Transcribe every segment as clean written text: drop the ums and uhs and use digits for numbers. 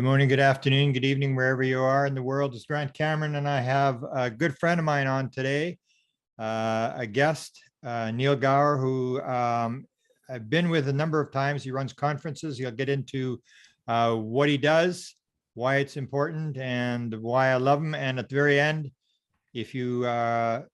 morning, good afternoon, good evening, wherever you are in the world. It's Grant Cameron, and I have a good friend of mine on today, a guest, Neil Gaur, who I've been with a number of times. He runs conferences. He'll get into what he does, why it's important, and why I love him. And at the very end, if you are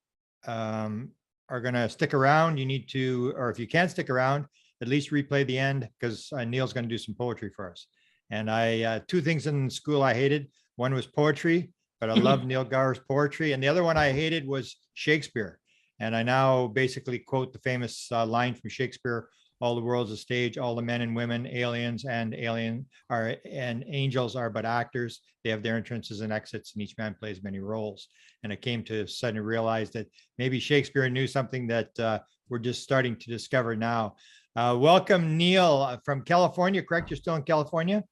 going to stick around, you need to, or if you can't stick around, at least replay the end, because Neil's going to do some poetry for us. And I, two things in school I hated. One was poetry, but I love Neil Gaur's poetry. And the other one I hated was Shakespeare. And I now basically quote the famous line from Shakespeare: "All the world's a stage, all the men and women, aliens and angels are but actors. They have their entrances and exits, and each man plays many roles." And I came to suddenly realize that maybe Shakespeare knew something that we're just starting to discover now. Welcome, Neil, from California, correct? You're still in California?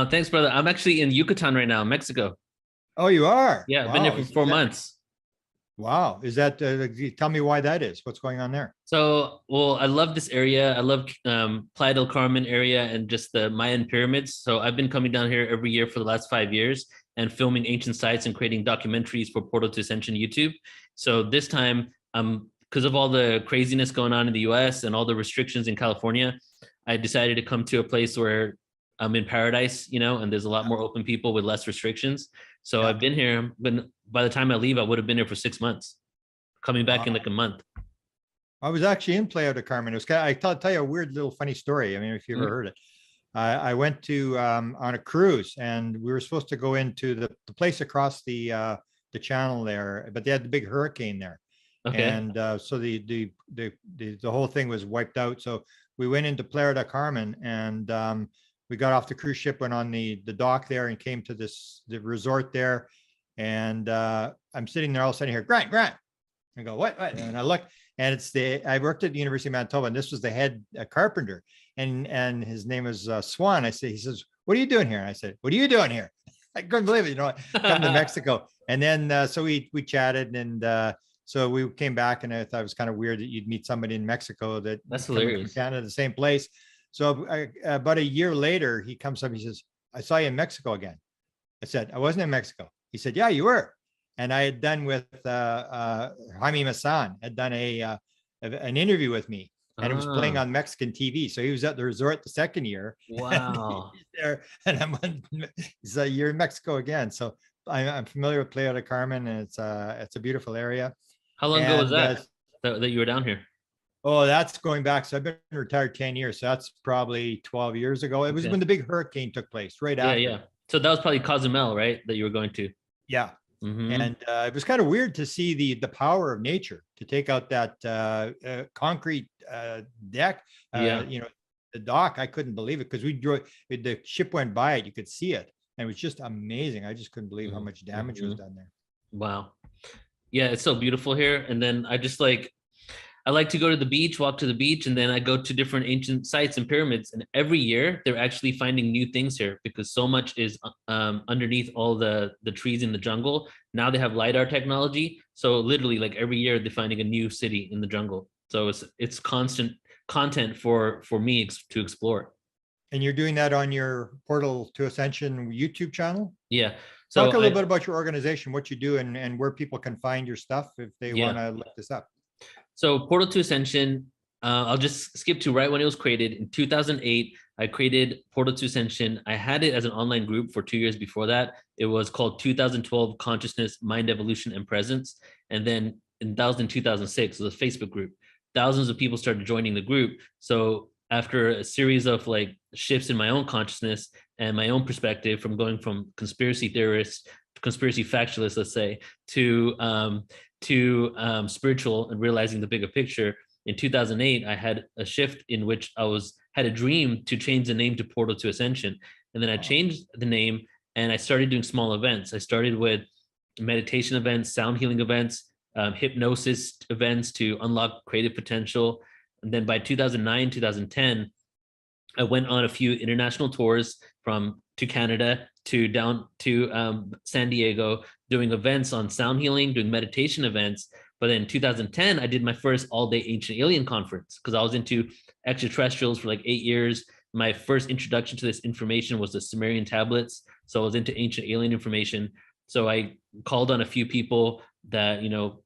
Thanks, brother. I'm actually in Yucatan right now, Mexico. Oh, you are? Yeah, I've been there for 4 months. Wow. Is that, tell me why that is. What's going on there? So, well, I love this area. I love Playa del Carmen area and just the Mayan pyramids. So I've been coming down here every year for the last 5 years and filming ancient sites and creating documentaries for PortalToAscension YouTube. So this time, because of all the craziness going on in the US and all the restrictions in California, I decided to come to a place where I'm in paradise, you know, and there's a lot more open people with less restrictions. So I've been here, but by the time I leave, I would have been here for 6 months, coming back in like a month. I was actually in Playa del Carmen. It was kind of, I'll tell you a weird little funny story. I mean, if you ever heard it. I went to on a cruise, and we were supposed to go into the place across the channel there, but they had the big hurricane there. Okay. And so the whole thing was wiped out. So we went into Playa del Carmen, and we got off the cruise ship, went on the dock there, and came to the resort there. And I'm sitting there all of a sudden here, Grant. I go, what? And I look, and I worked at the University of Manitoba, and this was the head carpenter, and his name is Swan. He says, "What are you doing here?" And I said, "What are you doing here?" I couldn't believe it. You know, come to Mexico. And then so we chatted, and so we came back, and I thought it was kind of weird that you'd meet somebody in Mexico that's hilarious. From Canada, the same place. So about a year later, he comes up, he says, "I saw you in Mexico again." I said, "I wasn't in Mexico." He said, "Yeah, you were." And I had done with Jaime Maussan, had done an interview with me, and it was playing on Mexican TV. So he was at the resort the second year. Wow. There, and he's like, "You're in Mexico again." So I'm familiar with Playa del Carmen, and it's a beautiful area. How long ago was that you were down here? Oh, that's going back. So I've been retired 10 years. So that's probably 12 years ago. It was when the big hurricane took place, right after. Yeah. So that was probably Cozumel, right? That you were going to. Yeah. Mm-hmm. And it was kind of weird to see the power of nature to take out that concrete deck, you know, the dock. I couldn't believe it, because the ship went by it. You could see it. And it was just amazing. I just couldn't believe how much damage was done there. Wow. Yeah, it's so beautiful here. And then I like to go to the beach, walk to the beach, and then I go to different ancient sites and pyramids. And every year they're actually finding new things here, because so much is underneath all the trees in the jungle. Now they have LiDAR technology. So literally, like, every year they're finding a new city in the jungle. So it's constant content for me to explore. And you're doing that on your PortalToAscension YouTube channel? Yeah. So talk a little bit about your organization, what you do, and where people can find your stuff if they want to look this up. So PortalToAscension, I'll just skip to right when it was created. In 2008, I created PortalToAscension. I had it as an online group for 2 years before that. It was called 2012 Consciousness, Mind Evolution, and Presence. And then in 2006, it was a Facebook group. Thousands of people started joining the group. So after a series of like shifts in my own consciousness and my own perspective, from going from conspiracy theorists, conspiracy factualists, let's say, to spiritual and realizing the bigger picture, in 2008, I had a shift in which had a dream to change the name to PortalToAscension. And then I changed the name, and I started doing small events. I started with meditation events, sound healing events, hypnosis events to unlock creative potential. And then by 2009, 2010, I went on a few international tours to Canada down to San Diego, doing events on sound healing, doing meditation events. But then in 2010, I did my first all-day Ancient Alien conference, because I was into extraterrestrials for like 8 years. my first introduction to this information was the Sumerian tablets. So I was into ancient alien information. So I called on a few people that,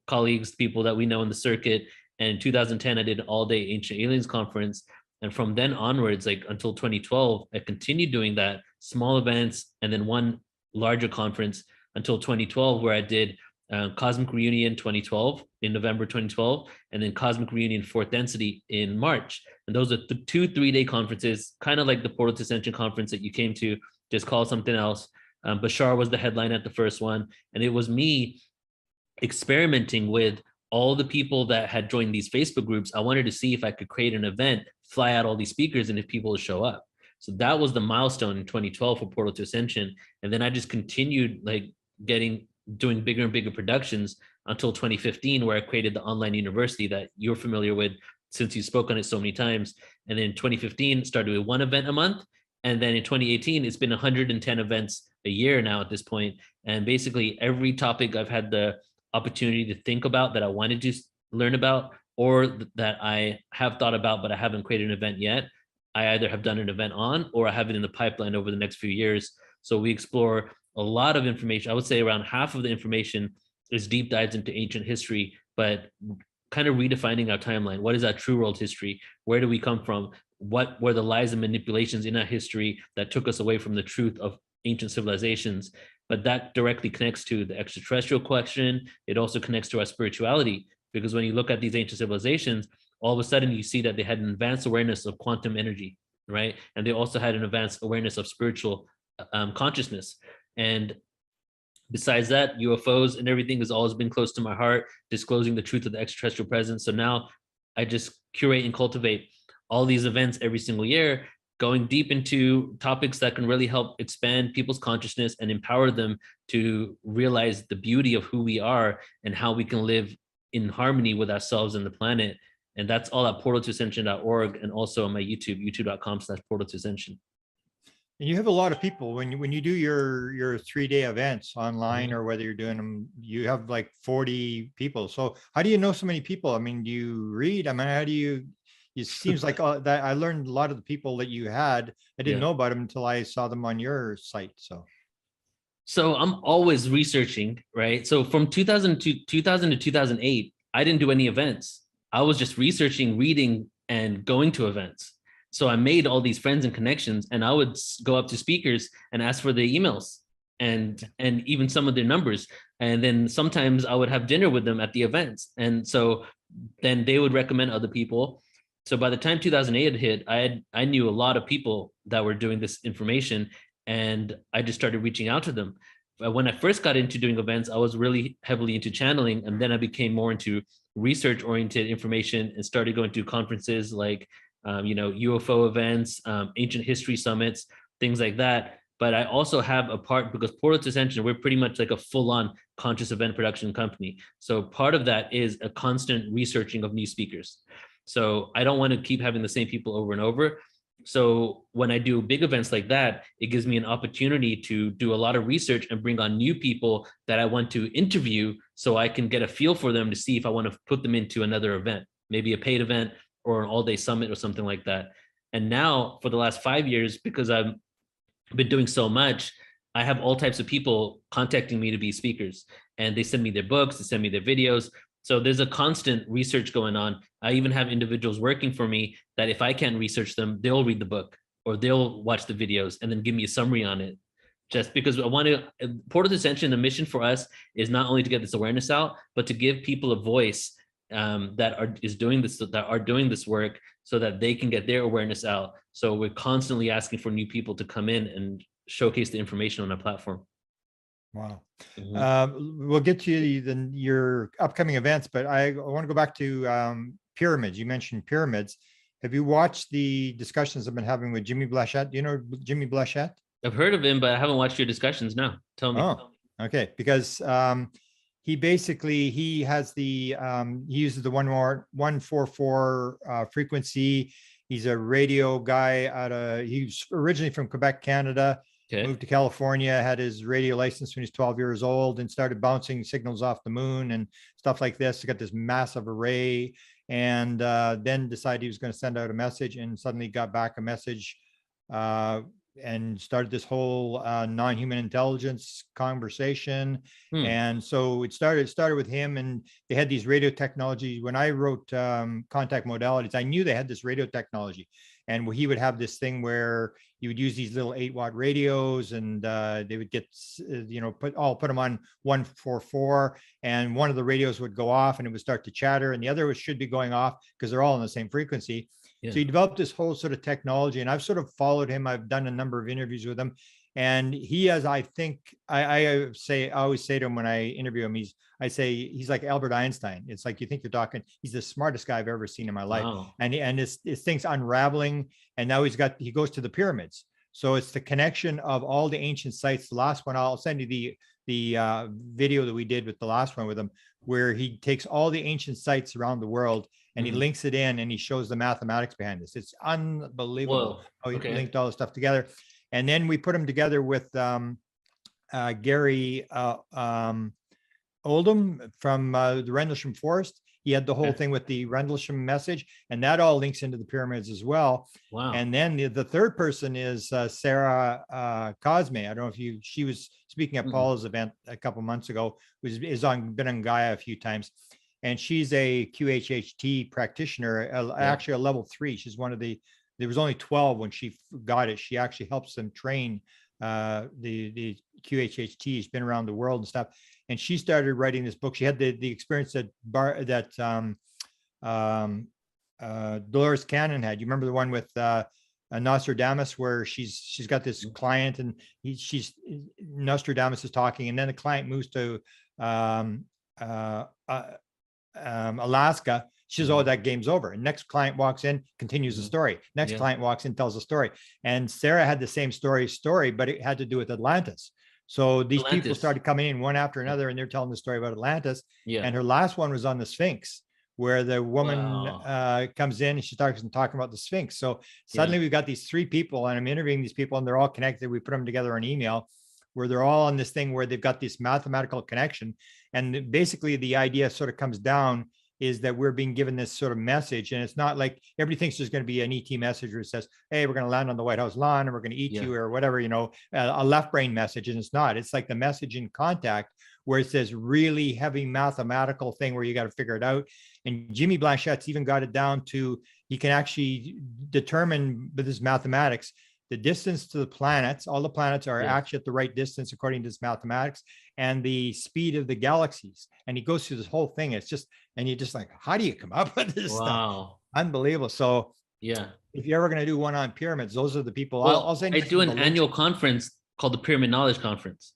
colleagues, people that we know in the circuit. And in 2010, I did an all-day Ancient Aliens conference. And from then onwards, like until 2012, I continued doing that, small events, and then one larger conference until 2012, where I did Cosmic Reunion 2012 in November 2012, and then Cosmic Reunion Fourth Density in March. And those are the 2 3-day conferences, kind of like the Portal to Ascension conference that you came to, just call something else. Bashar was the headline at the first one, and it was me experimenting with all the people that had joined these Facebook groups. I wanted to see if I could create an event, fly out all these speakers, and if people would show up. So that was the milestone in 2012 for Portal to Ascension. And then I just continued like doing bigger and bigger productions until 2015, where I created the online university that you're familiar with since you spoke on it so many times. And then in 2015, started with 1 event a month. And then in 2018, it's been 110 events a year now at this point. And basically every topic I've had the opportunity to think about that I wanted to learn about, or that I have thought about, but I haven't created an event yet, I either have done an event on, or I have it in the pipeline over the next few years. So we explore a lot of information. I would say around half of the information is deep dives into ancient history, but kind of redefining our timeline. What is our true world history? Where do we come from? What were the lies and manipulations in our history that took us away from the truth of ancient civilizations? But that directly connects to the extraterrestrial question. It also connects to our spirituality, because when you look at these ancient civilizations, all of a sudden you see that they had an advanced awareness of quantum energy, right? And they also had an advanced awareness of spiritual consciousness. And besides that, UFOs and everything has always been close to my heart, disclosing the truth of the extraterrestrial presence. So now I just curate and cultivate all these events every single year, going deep into topics that can really help expand people's consciousness and empower them to realize the beauty of who we are and how we can live in harmony with ourselves and the planet. And that's all at PortalToAscension.org, and also on my YouTube, youtube.com/PortalToAscension. And you have a lot of people when you do your 3-day events online, or whether you're doing them, you have like 40 people. So how do you know so many people? I mean, do you read? I mean, how do you? It seems like that I learned a lot of the people that you had. I didn't know about them until I saw them on your site. So I'm always researching, right? So from 2000 to 2008, I didn't do any events. I was just researching, reading, and going to events. So I made all these friends and connections, and I would go up to speakers and ask for their emails and even some of their numbers. And then sometimes I would have dinner with them at the events. And so then they would recommend other people. So by the time 2008 hit, I knew a lot of people that were doing this information, and I just started reaching out to them. When I first got into doing events, I was really heavily into channeling, and then I became more into research-oriented information and started going to conferences like UFO events, ancient history summits, things like that. But I also have a part, because Portal to Ascension, we're pretty much like a full-on conscious event production company. So part of that is a constant researching of new speakers. So I don't want to keep having the same people over and over. So when I do big events like that, it gives me an opportunity to do a lot of research and bring on new people that I want to interview, so I can get a feel for them to see if I want to put them into another event, maybe a paid event or an all-day summit or something like that. And now for the last 5 years, because I've been doing so much, I have all types of people contacting me to be speakers, and they send me their books, they send me their videos. So there's a constant research going on. I even have individuals working for me that if I can't research them, they'll read the book or they'll watch the videos and then give me a summary on it. Just because I want to, Portal to Ascension, the mission for us is not only to get this awareness out, but to give people a voice that are doing this work, so that they can get their awareness out. So we're constantly asking for new people to come in and showcase the information on our platform. Wow. We'll get to your upcoming events, but I want to go back to pyramids. You mentioned pyramids. Have you watched the discussions I've been having with Jimmy Blanchette? Do you know Jimmy Blanchette? I've heard of him, but I haven't watched your discussions. No, tell me. Oh, okay. Because he basically, he has he uses the 144 frequency. He's a radio guy he's originally from Quebec, Canada. Okay. Moved to California, had his radio license when he was 12 years old, and started bouncing signals off the moon and stuff like this. He got this massive array, and then decided he was going to send out a message, and suddenly got back a message and started this whole non-human intelligence conversation. Hmm. And so it started with him, and they had these radio technology. When I wrote Contact Modalities, I knew they had this radio technology, and he would have this thing where you would use these little 8-watt radios, and they would get, put them on 144, and one of the radios would go off and it would start to chatter, and the other should be going off because they're all on the same frequency. Yeah. So he developed this whole sort of technology, and I've sort of followed him. I've done a number of interviews with him, and he has, I think, I always say to him when I interview him, he's like Albert Einstein. It's like, you think you're talking, he's the smartest guy I've ever seen in my life. Wow. And his thing's unraveling, and now he goes to the pyramids. So it's the connection of all the ancient sites. The last one, I'll send you the video that we did with the last one with him, where he takes all the ancient sites around the world and he links it in, and he shows the mathematics behind this. It's unbelievable. How he linked all the stuff together. And then we put them together with Gary Oldham from the Rendlesham Forest. He had the whole thing with the Rendlesham message, and that all links into the pyramids as well. Wow. And then the third person is Sarah Cosme. I don't know if she was speaking at Paul's event a couple months ago, been on Gaia a few times. And she's a QHHT practitioner, actually a level 3. She's one of there was only 12 when she got it. She actually helps them train the QHHT. She's been around the world and stuff. And she started writing this book. She had the experience that Dolores Cannon had. You remember the one with Nostradamus, where she's got this client, and Nostradamus is talking, and then the client moves to Alaska. She says, "Oh, that game's over." And next client walks in, continues the story. Next client walks in, tells the story. And Sarah had the same story, but it had to do with Atlantis. So these people started coming in one after another, and they're telling the story about Atlantis. Yeah. And her last one was on the Sphinx, where the woman comes in and she starts talking about the Sphinx. So suddenly we've got these 3 people, and I'm interviewing these people, and they're all connected. We put them together on email, where they're all on this thing where they've got this mathematical connection. And basically the idea sort of comes down is that we're being given this sort of message, and it's not like everybody thinks there's going to be an ET message where it says, "Hey, we're going to land on the White House lawn and we're going to eat you," or whatever, a left brain message. And it's not. It's like the message in Contact, where it says really heavy mathematical thing where you got to figure it out. And Jimmy Blanchette's even got it down to, he can actually determine with his mathematics the distance to the planets. All the planets are actually at the right distance according to his mathematics, and the speed of the galaxies. And he goes through this whole thing. It's just, and you're just like, how do you come up with this stuff? Unbelievable. So if you're ever going to do one on pyramids, those are the people. I'll send you. I do an annual conference called the Pyramid Knowledge Conference.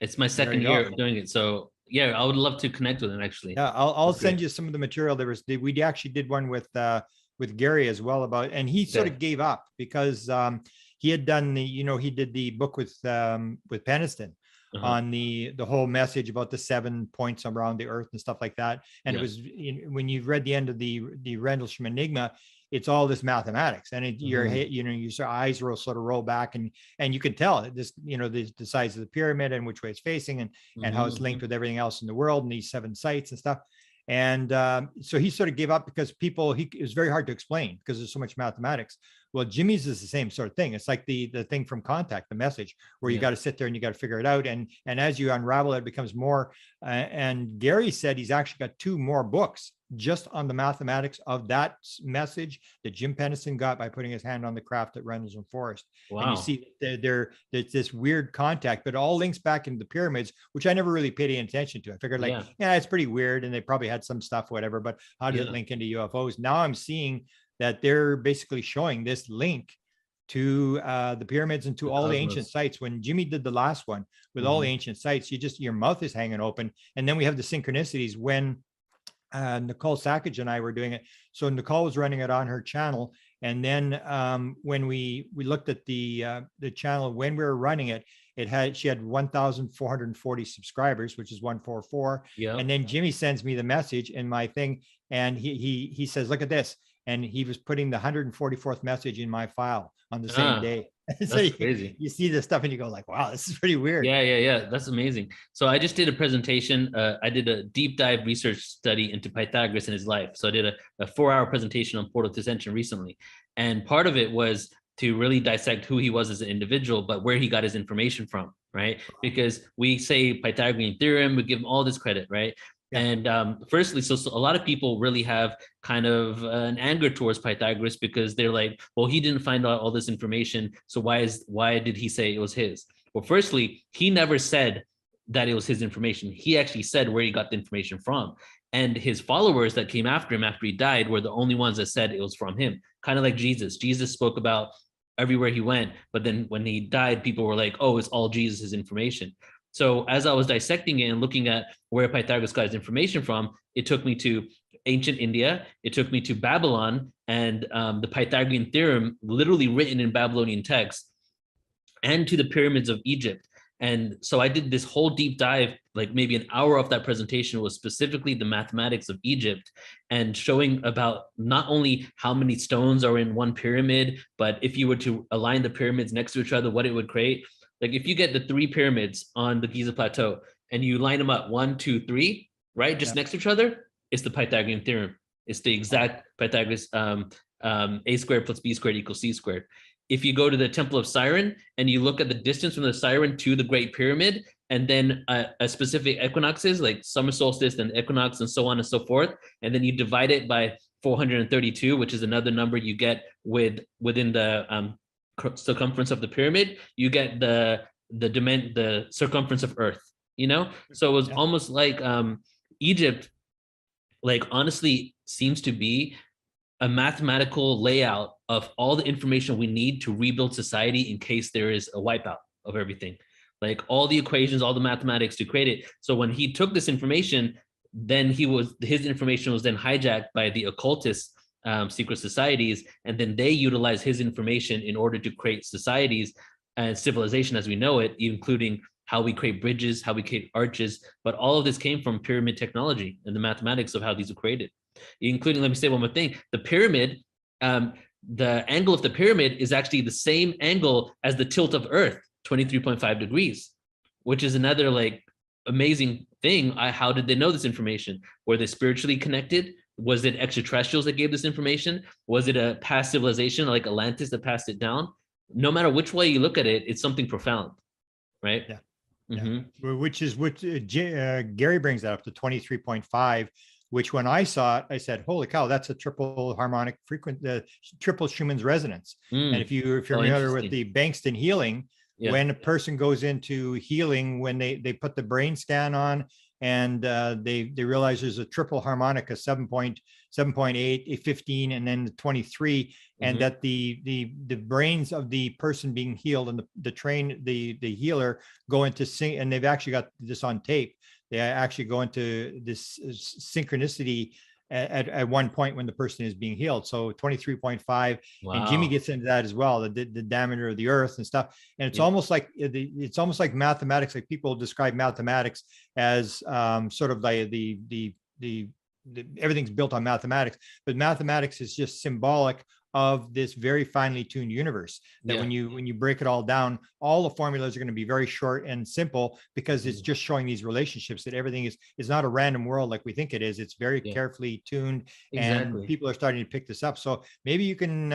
It's my second year of doing it. So I would love to connect with him, actually. Yeah, I'll send you some of the material. We actually did one with Gary as well and he sort of gave up because he had done he did the book with Peniston on the whole message about the 7 points around the earth and stuff like that. And it was, when you've read the end of the Rendlesham Enigma, it's all this mathematics, and your eyes will sort of roll back, and you can tell this, the size of the pyramid and which way it's facing, and how it's linked with everything else in the world, and these 7 sites and stuff. And so he sort of gave up because it was very hard to explain because there's so much mathematics. Well, Jimmy's is the same sort of thing. It's like the thing from Contact, the message, where you got to sit there and you got to figure it out. And as you unravel it, it becomes more. And Gary said he's actually got 2 more books just on the mathematics of that message that Jim Peniston got by putting his hand on the craft at Rendlesham Forest. Wow. And you see there's this weird contact, but it all links back into the pyramids, which I never really paid any attention to. I figured it's pretty weird, and they probably had some stuff, whatever, but how does it link into UFOs? Now I'm seeing that they're basically showing this link to the pyramids and to all the ancient sites. When Jimmy did the last one with all the ancient sites, your mouth is hanging open. And then we have the synchronicities when Nicole Sackage and I were doing it. So Nicole was running it on her channel. And then when we looked at the channel, when we were running it, she had 1,440 subscribers, which is 144. Yeah. And then Jimmy sends me the message in my thing, and he says, "Look at this." And he was putting the 144th message in my file on the same day. So That's crazy. You see this stuff and you go like, wow, this is pretty weird. Yeah. That's amazing. So I just did a presentation. I did a deep dive research study into Pythagoras and his life. So I did a 4-hour presentation on PortalToAscension recently. And part of it was to really dissect who he was as an individual, but where he got his information from, right? Because we say Pythagorean theorem, we give him all this credit, right? Yeah. And firstly, so a lot of people really have kind of an anger towards Pythagoras because they're like, well, he didn't find out all this information, so why did he say it was his? Well, firstly, he never said that it was his information. He actually said where he got the information from. And his followers that came after him after he died were the only ones that said it was from him. Kind of like Jesus. Jesus spoke about everywhere he went, but then when he died, people were like, oh, it's all Jesus's information. So as I was dissecting it and looking at where Pythagoras got his information from, it took me to ancient India, it took me to Babylon, and the Pythagorean theorem literally written in Babylonian text, and to the pyramids of Egypt. And so I did this whole deep dive, like maybe an hour of that presentation was specifically the mathematics of Egypt and showing about not only how many stones are in one pyramid, but if you were to align the pyramids next to each other, what it would create. Like if you get the 3 pyramids on the Giza Plateau and you line them up 1, 2, 3, right, just next to each other, it's the Pythagorean theorem. It's the exact Pythagoras a squared plus b squared equals c squared. If you go to the Temple of Siren and you look at the distance from the Siren to the Great Pyramid, and then a specific equinoxes like summer solstice and equinox and so on and so forth, and then you divide it by 432, which is another number you get within the circumference of the pyramid, you get the circumference of Earth. You know, so it was almost like Egypt, like honestly, seems to be a mathematical layout of all the information we need to rebuild society in case there is a wipeout of everything, like all the equations, all the mathematics to create it. So when he took this information, then his information was then hijacked by the occultist secret societies, and then they utilize his information in order to create societies and civilization as we know it, including how we create bridges, how we create arches. But all of this came from pyramid technology and the mathematics of how these were created, including, let me say one more thing, the pyramid, the angle of the pyramid is actually the same angle as the tilt of Earth, 23.5 degrees, which is another like amazing thing. How did they know this information? Were they spiritually connected? Was it extraterrestrials that gave this information? Was it a past civilization like Atlantis that passed it down? No matter which way you look at it, it's something profound, right? Yeah. Mm-hmm. Yeah. Which is what Gary brings that up to 23.5, which when I saw it, I said, holy cow, that's a triple harmonic triple Schumann's resonance. And if you're familiar with the Bankston healing, when a person goes into healing, when they put the brain scan on and they realize there's a triple harmonic, a 7.8, a 15, and then the 23, and that the brains of the person being healed and the healer go into sync, and they've actually got this on tape. They actually go into this synchronicity at one point when the person is being healed. So 23.5, and Jimmy gets into that as well, the diameter of the Earth and stuff. And it's almost like mathematics. Like people describe mathematics as sort of like the everything's built on mathematics, but mathematics is just symbolic of this very finely tuned universe that when you break it all down, all the formulas are going to be very short and simple, because it's just showing these relationships, that everything is not a random world like we think it is. It's very carefully tuned, and people are starting to pick this up. So maybe you can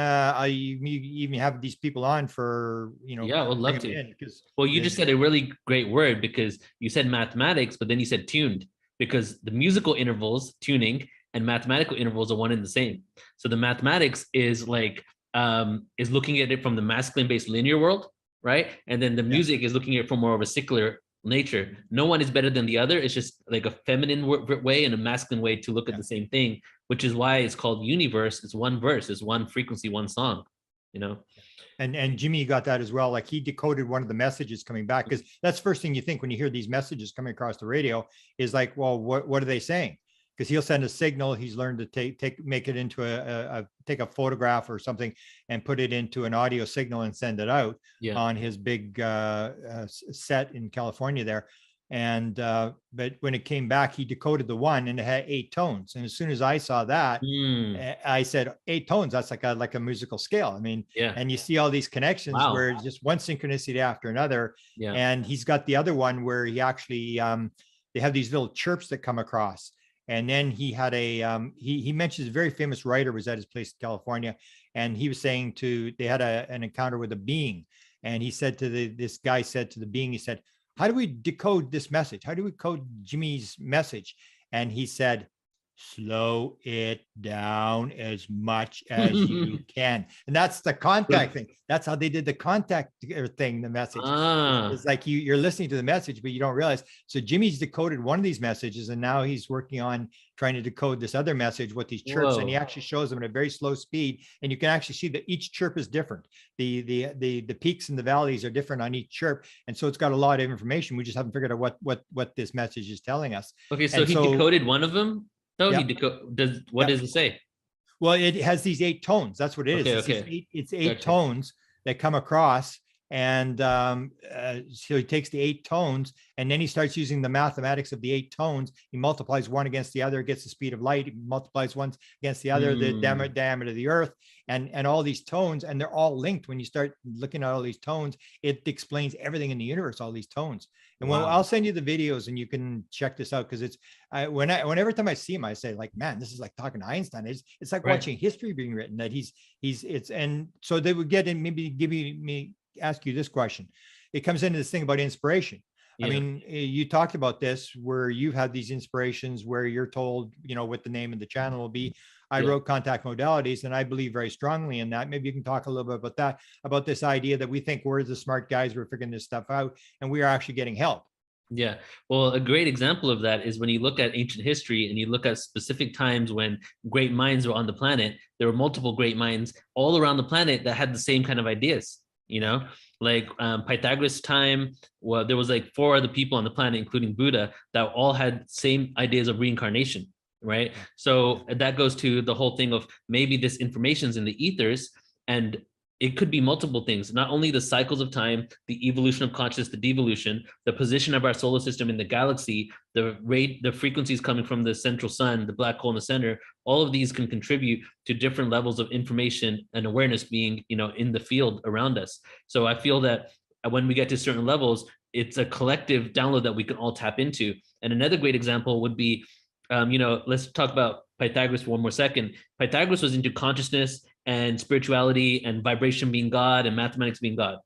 you even have these people on for, I would love to. Well, you just said a really great word, because you said mathematics, but then you said tuned, because the musical intervals, tuning, and mathematical intervals are one and the same. So the mathematics is like is looking at it from the masculine based linear world, right? And then the music is looking at it from more of a secular nature. No one is better than the other. It's just like a feminine way and a masculine way to look at the same thing, which is why it's called universe. It's one verse, it's one frequency, one song, And Jimmy got that as well. Like he decoded one of the messages coming back, because that's the first thing you think when you hear these messages coming across the radio is like, well, what are they saying? Because he'll send a signal. He's learned to make it into take a photograph or something and put it into an audio signal and send it out on his big set in California there. And but when it came back, he decoded the one, and it had 8 tones. And as soon as I saw that, I said 8 tones. That's like a musical scale. I mean, and you see all these connections where it's just one synchronicity after another. And he's got the other one where he actually they have these little chirps that come across. And then he had he mentions a very famous writer was at his place in California, and he was saying they had an encounter with a being, and he said to this guy said to the being, he said, how do we decode this message? How do we code Jimmy's message? And he said, slow it down as much as you can. And that's the contact thing. That's how they did the contact thing, the message. It's like you're listening to the message, but you don't realize. So Jimmy's decoded one of these messages, and now he's working on trying to decode this other message with these chirps. And he actually shows them at a very slow speed. And you can actually see that each chirp is different. The peaks and the valleys are different on each chirp. And so it's got a lot of information. We just haven't figured out what this message is telling us. Okay, so he decoded one of them. So Yep. What does it say? Well, it has these 8 tones. That's what it is. It's eight tones that come across. And so he takes the 8 tones, and then he starts using the mathematics of the 8 tones. He multiplies one against the other, gets the speed of light. He multiplies one against the other, the diameter of the earth, and all these tones, and they're all linked. When you start looking at all these tones, it explains everything in the universe, all these tones. And when I'll send you the videos, and you can check this out, because it's every time I see him, I say, like, man, this is like talking to Einstein. It's like watching history being written. That and so they would get in, maybe ask you this question. It comes into this thing about inspiration. I mean, you talked about this where you've had these inspirations where you're told, what the name of the channel will be. I wrote Contact Modalities, and I believe very strongly in that. Maybe you can talk a little bit about that, about this idea that we think we're the smart guys, we're figuring this stuff out, and we are actually getting help. Yeah. Well, a great example of that is when you look at ancient history and you look at specific times when great minds were on the planet. There were multiple great minds all around the planet that had the same kind of ideas. Like Pythagoras' time, well, there was like 4 other people on the planet, including Buddha, that all had same ideas of reincarnation, right? So that goes to the whole thing of maybe this information's in the ethers, and it could be multiple things, not only the cycles of time, the evolution of consciousness, the devolution, the position of our solar system in the galaxy, the frequencies coming from the central sun, the black hole in the center. All of these can contribute to different levels of information and awareness being, in the field around us. So I feel that when we get to certain levels, it's a collective download that we can all tap into. And another great example would be, let's talk about Pythagoras for one more second. Pythagoras was into consciousness and spirituality and vibration being God and mathematics being God.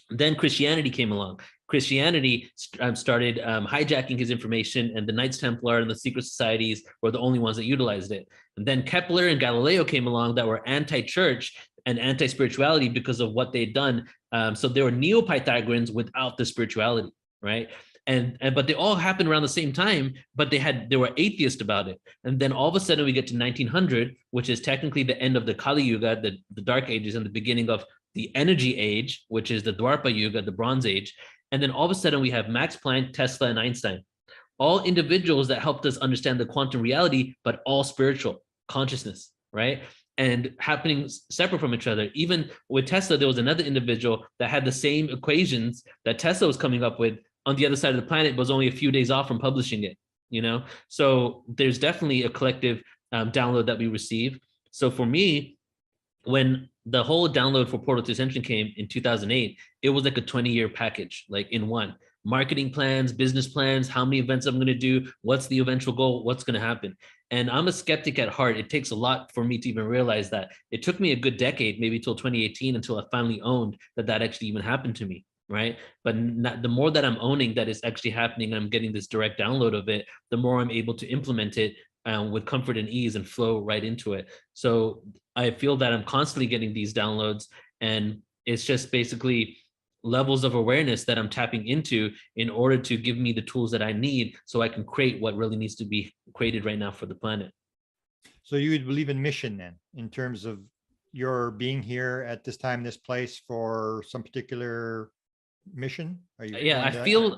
Then Christianity came along. Christianity started hijacking his information, and the Knights Templar and the secret societies were the only ones that utilized it. And then Kepler and Galileo came along that were anti-church and anti-spirituality because of what they'd done. So they were neo-Pythagoreans without the spirituality, right? But they all happened around the same time, but they were atheist about it. And then all of a sudden we get to 1900, which is technically the end of the Kali Yuga, the Dark Ages, and the beginning of the Energy Age, which is the Dwarpa Yuga, the Bronze Age. And then all of a sudden we have Max Planck, Tesla, and Einstein, all individuals that helped us understand the quantum reality, but all spiritual consciousness, right? And happening separate from each other. Even with Tesla, there was another individual that had the same equations that Tesla was coming up with on the other side of the planet, but was only a few days off from publishing it, So there's definitely a collective download that we receive. So for me, when the whole download for PortalToAscension came in 2008, it was like a 20-year package, like in one. Marketing plans, business plans, how many events I'm going to do, what's the eventual goal, what's going to happen. And I'm a skeptic at heart. It takes a lot for me to even realize that. It took me a good decade, maybe till 2018, until I finally owned that actually even happened to me, right? But the more that I'm owning that is actually happening, I'm getting this direct download of it, the more I'm able to implement it with comfort and ease and flow right into it. So I feel that I'm constantly getting these downloads, and it's just basically levels of awareness that I'm tapping into in order to give me the tools that I need so I can create what really needs to be created right now for the planet. So you would believe in mission then, in terms of your being here at this time, this place for some particular mission? Yeah,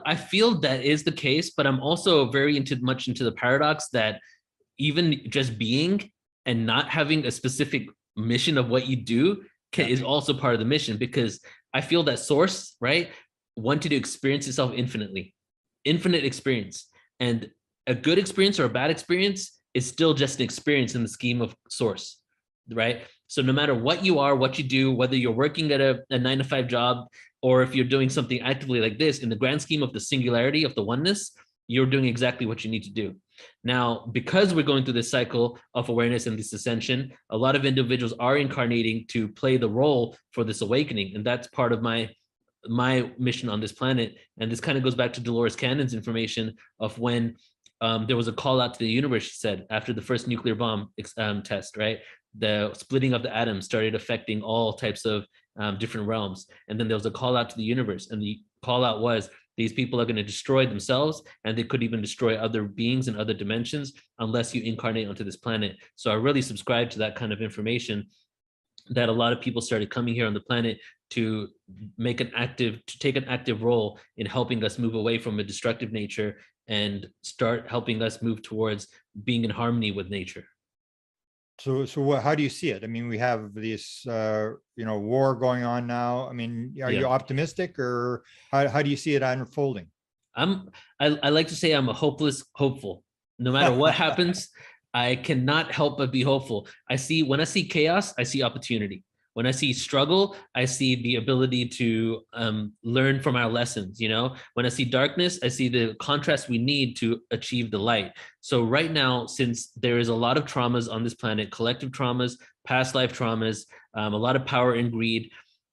I feel that is the case, but I'm also very much into the paradox that even just being and not having a specific mission of what you do is also part of the mission, because I feel that source, right, wanted to experience itself infinite experience. And a good experience or a bad experience is still just an experience in the scheme of source, right? So no matter what you are, what you do, whether you're working at a 9-to-5 job, or if you're doing something actively like this, in the grand scheme of the singularity of the oneness, you're doing exactly what you need to do. Now, because we're going through this cycle of awareness and this ascension, a lot of individuals are incarnating to play the role for this awakening. And that's part of my mission on this planet. And this kind of goes back to Dolores Cannon's information of when there was a call out to the universe, she said, after the first nuclear bomb test, right? The splitting of the atoms started affecting all types of different realms. And then there was a call out to the universe. And the call out was, these people are going to destroy themselves, and they could even destroy other beings in other dimensions unless you incarnate onto this planet. So I really subscribe to that kind of information, that a lot of people started coming here on the planet to take an active role in helping us move away from a destructive nature and start helping us move towards being in harmony with nature. So how do you see it? I mean, we have this, war going on now. I mean, are you optimistic, or how do you see it unfolding? I like to say I'm a hopeless hopeful. No matter what happens, I cannot help but be hopeful. When I see chaos, I see opportunity. When I see struggle, I see the ability to learn from our lessons. When I see darkness, I see the contrast we need to achieve the light. So right now, since there is a lot of traumas on this planet, collective traumas, past life traumas, a lot of power and greed,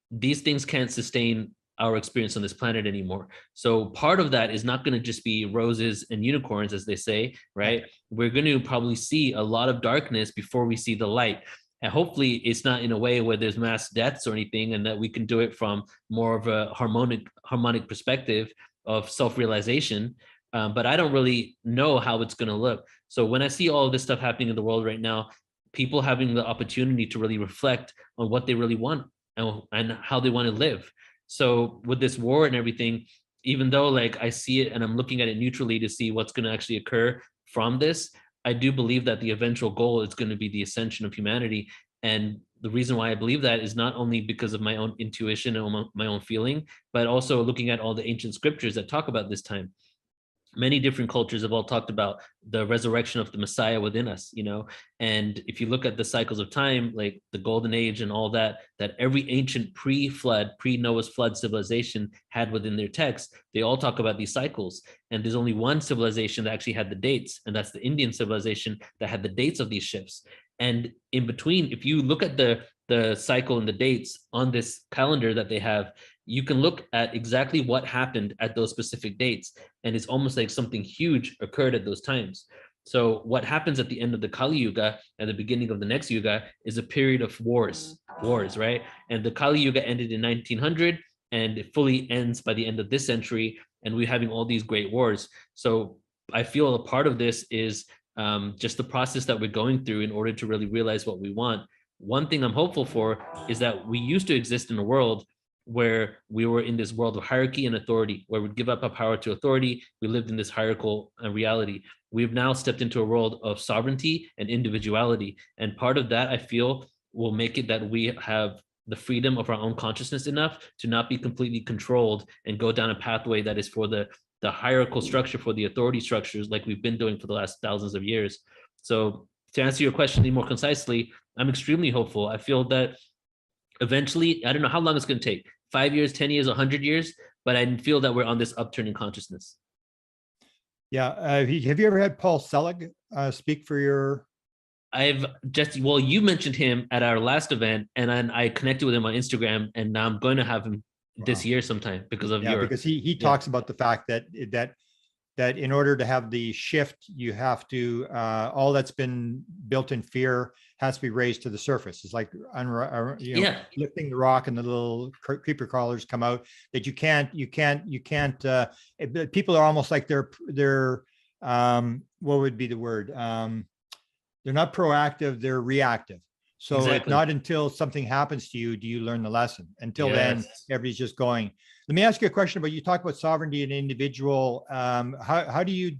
these things can't sustain our experience on this planet anymore. So part of that is not going to just be roses and unicorns, as they say, right? We're going to probably see a lot of darkness before we see the light. And hopefully it's not in a way where there's mass deaths or anything, and that we can do it from more of a harmonic perspective of self-realization. But I don't really know how it's going to look. So when I see all of this stuff happening in the world right now, people having the opportunity to really reflect on what they really want and how they want to live. So with this war and everything, even though I see it and I'm looking at it neutrally to see what's going to actually occur from this, I do believe that the eventual goal is going to be the ascension of humanity. And the reason why I believe that is not only because of my own intuition and my own feeling, but also looking at all the ancient scriptures that talk about this time. Many different cultures have all talked about the resurrection of the Messiah within us, and if you look at the cycles of time, like the golden age and all that every ancient pre-Noah's flood civilization had within their text, they all talk about these cycles. And there's only one civilization that actually had the dates, and that's the Indian civilization that had the dates of these shifts. And in between, if you look at the cycle and the dates on this calendar that they have, you can look at exactly what happened at those specific dates. And it's almost like something huge occurred at those times. So what happens at the end of the Kali Yuga and the beginning of the next Yuga is a period of wars, right? And the Kali Yuga ended in 1900, and it fully ends by the end of this century. And we're having all these great wars. So I feel a part of this is just the process that we're going through in order to really realize what we want. One thing I'm hopeful for is that we used to exist in a world where we were in this world of hierarchy and authority, where we give up our power to authority. We lived in this hierarchical reality. We've now stepped into a world of sovereignty and individuality. And part of that, I feel, will make it that we have the freedom of our own consciousness enough to not be completely controlled and go down a pathway that is for the hierarchical structure, for the authority structures, like we've been doing for the last thousands of years. So to answer your question more concisely, I'm extremely hopeful. I feel that eventually, I don't know how long it's going to take, 5 years, 10 years, 100 years, but I feel that we're on this upturn in consciousness. Yeah. Have you ever had Paul Selig speak for your? You mentioned him at our last event, and I connected with him on Instagram, and now I'm going to have him this year sometime because of because he talks about the fact that in order to have the shift, you have to all that's been built in fear has to be raised to the surface. It's like lifting the rock and the little creeper crawlers come out. That you can't. People are almost like they're what would be the word? They're not proactive. They're reactive. So it's not until something happens to you do you learn the lesson. Until then, everybody's just going. Let me ask you a question about, you talk about sovereignty and individual. How do you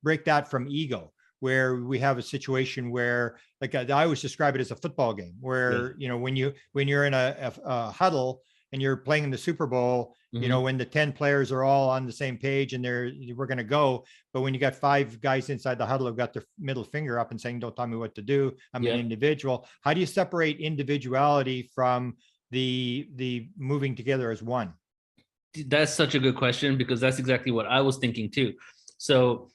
break that from ego, where we have a situation where, like I always describe it as a football game, where when you're in a huddle and you're playing in the Super Bowl, when the 10 players are all on the same page and we're going to go, but when you got 5 guys inside the huddle who've got their middle finger up and saying, "Don't tell me what to do, I'm an individual." How do you separate individuality from the moving together as one? That's such a good question, because that's exactly what I was thinking too. So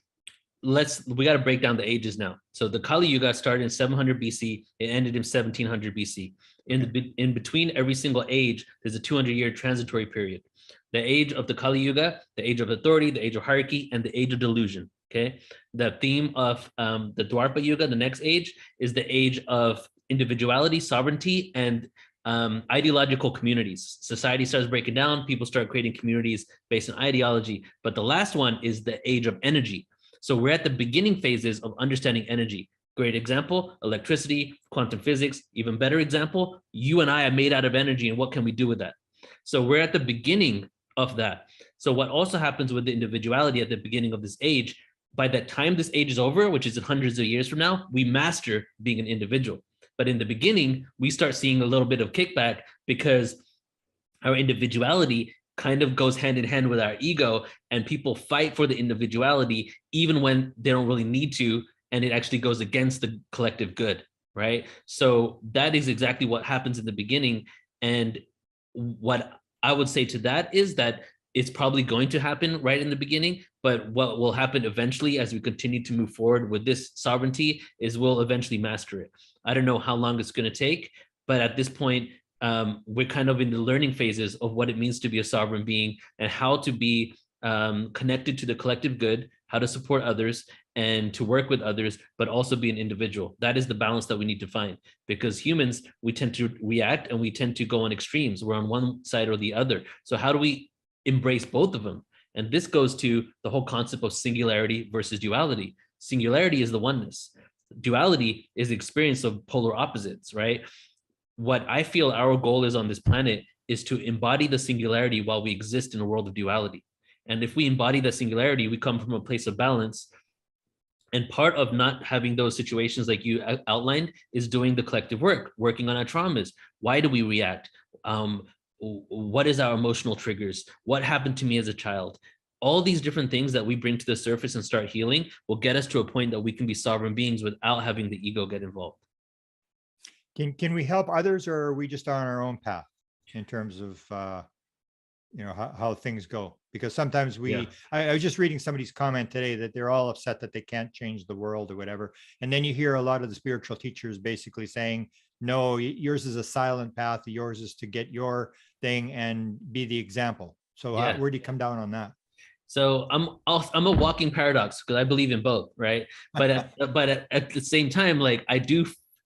we got to break down the ages now. So the Kali Yuga started in 700 BC. It ended in 1700 BC. In between every single age, there's a 200-year transitory period. The age of the Kali Yuga, the age of authority, the age of hierarchy, and the age of delusion. Okay. The theme of the Dwapara Yuga, the next age, is the age of individuality, sovereignty, and ideological communities. Society starts breaking down. People start creating communities based on ideology. But the last one is the age of energy. So we're at the beginning phases of understanding energy. Great example, electricity, quantum physics. Even better example, you and I are made out of energy, and what can we do with that? So we're at the beginning of that. So what also happens with the individuality at the beginning of this age, by the time this age is over, which is hundreds of years from now, we master being an individual. But in the beginning, we start seeing a little bit of kickback because our individuality kind of goes hand in hand with our ego, and people fight for the individuality even when they don't really need to, and it actually goes against the collective good, right? So that is exactly what happens in the beginning. And what I would say to that is that it's probably going to happen right in the beginning, but what will happen eventually as we continue to move forward with this sovereignty is we'll eventually master it. I don't know how long it's going to take, but at this point, we're kind of in the learning phases of what it means to be a sovereign being and how to be connected to the collective good, how to support others and to work with others, but also be an individual. That is the balance that we need to find, because humans, we tend to react and we tend to go on extremes. We're on one side or the other. So how do we embrace both of them? And this goes to the whole concept of singularity versus duality. Singularity is the oneness. Duality is the experience of polar opposites, right? What I feel our goal is on this planet is to embody the singularity while we exist in a world of duality. And if we embody the singularity, we come from a place of balance. And part of not having those situations like you outlined is doing the collective work, working on our traumas. Why do we react? What is our emotional triggers? What happened to me as a child? All these different things that we bring to the surface and start healing will get us to a point that we can be sovereign beings without having the ego get involved. Can we help others, or are we just on our own path in terms of how things go? Because sometimes I was just reading somebody's comment today that they're all upset that they can't change the world or whatever. And then you hear a lot of the spiritual teachers basically saying, no, yours is a silent path. Yours is to get your thing and be the example. So where do you come down on that? So I'm a walking paradox because I believe in both, right? But at the same time, like I do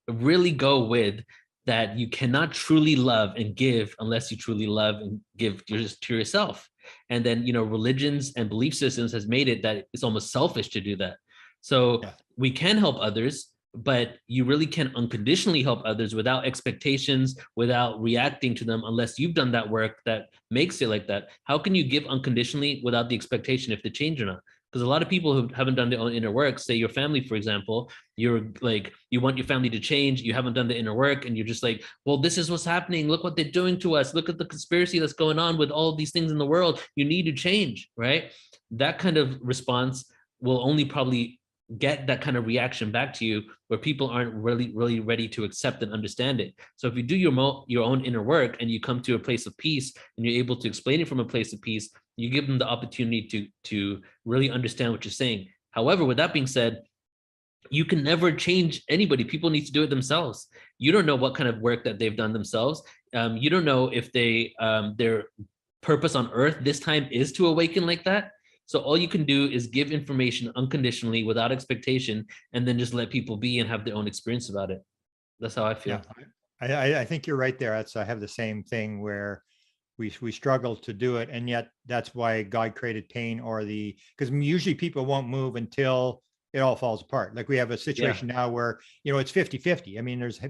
really go with that you cannot truly love and give unless you truly love and give to yourself. And then, religions and belief systems has made it that it's almost selfish to do that. So we can help others, but you really can unconditionally help others without expectations, without reacting to them, unless you've done that work that makes it like that. How can you give unconditionally without the expectation if they change or not? Because a lot of people who haven't done their own inner work, say your family, for example, you're like, you want your family to change, you haven't done the inner work, and you're just like, well, this is what's happening. Look what they're doing to us. Look at the conspiracy that's going on with all of these things in the world. You need to change, right? That kind of response will only probably get that kind of reaction back to you where people aren't really ready to accept and understand it. So if you do your own inner work and you come to a place of peace and you're able to explain it from a place of peace, you give them the opportunity to really understand what you're saying. However, with that being said, you can never change anybody. People need to do it themselves. You don't know what kind of work that they've done themselves. You don't know if their purpose on earth this time is to awaken like that. So all you can do is give information unconditionally without expectation, and then just let people be and have their own experience about it. That's how I feel. Yeah, I think you're right there. I have the same thing where we struggle to do it. And yet that's why God created pain, because usually people won't move until it all falls apart. Like we have a situation now where, it's 50-50. I mean, there's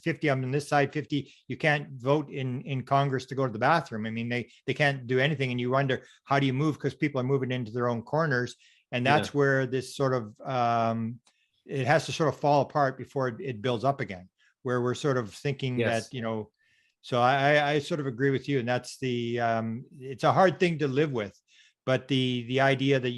50 on this side, 50. You can't vote in Congress to go to the bathroom. I mean, they can't do anything. And you wonder, how do you move? Because people are moving into their own corners. And that's where this sort of, it has to sort of fall apart before it builds up again, where we're sort of thinking that, so I sort of agree with you. And that's it's a hard thing to live with. But the idea that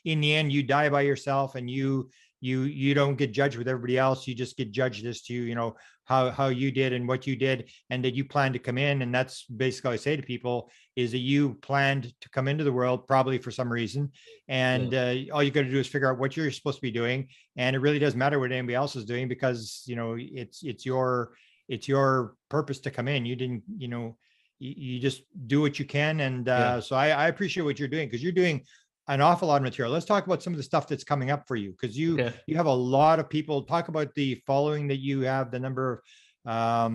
in the end you die by yourself and you don't get judged with everybody else, you just get judged as to how you did and what you did, and that you plan to come in. And that's basically what I say to people, is that you planned to come into the world probably for some reason, and all you got to do is figure out what you're supposed to be doing, and it really doesn't matter what anybody else is doing, because it's your purpose to come in. You didn't, you just do what you can. And so I appreciate what you're doing, because you're doing an awful lot of material. Let's talk about some of the stuff that's coming up for you, because you have a lot of people. Talk about the following that you have, the number of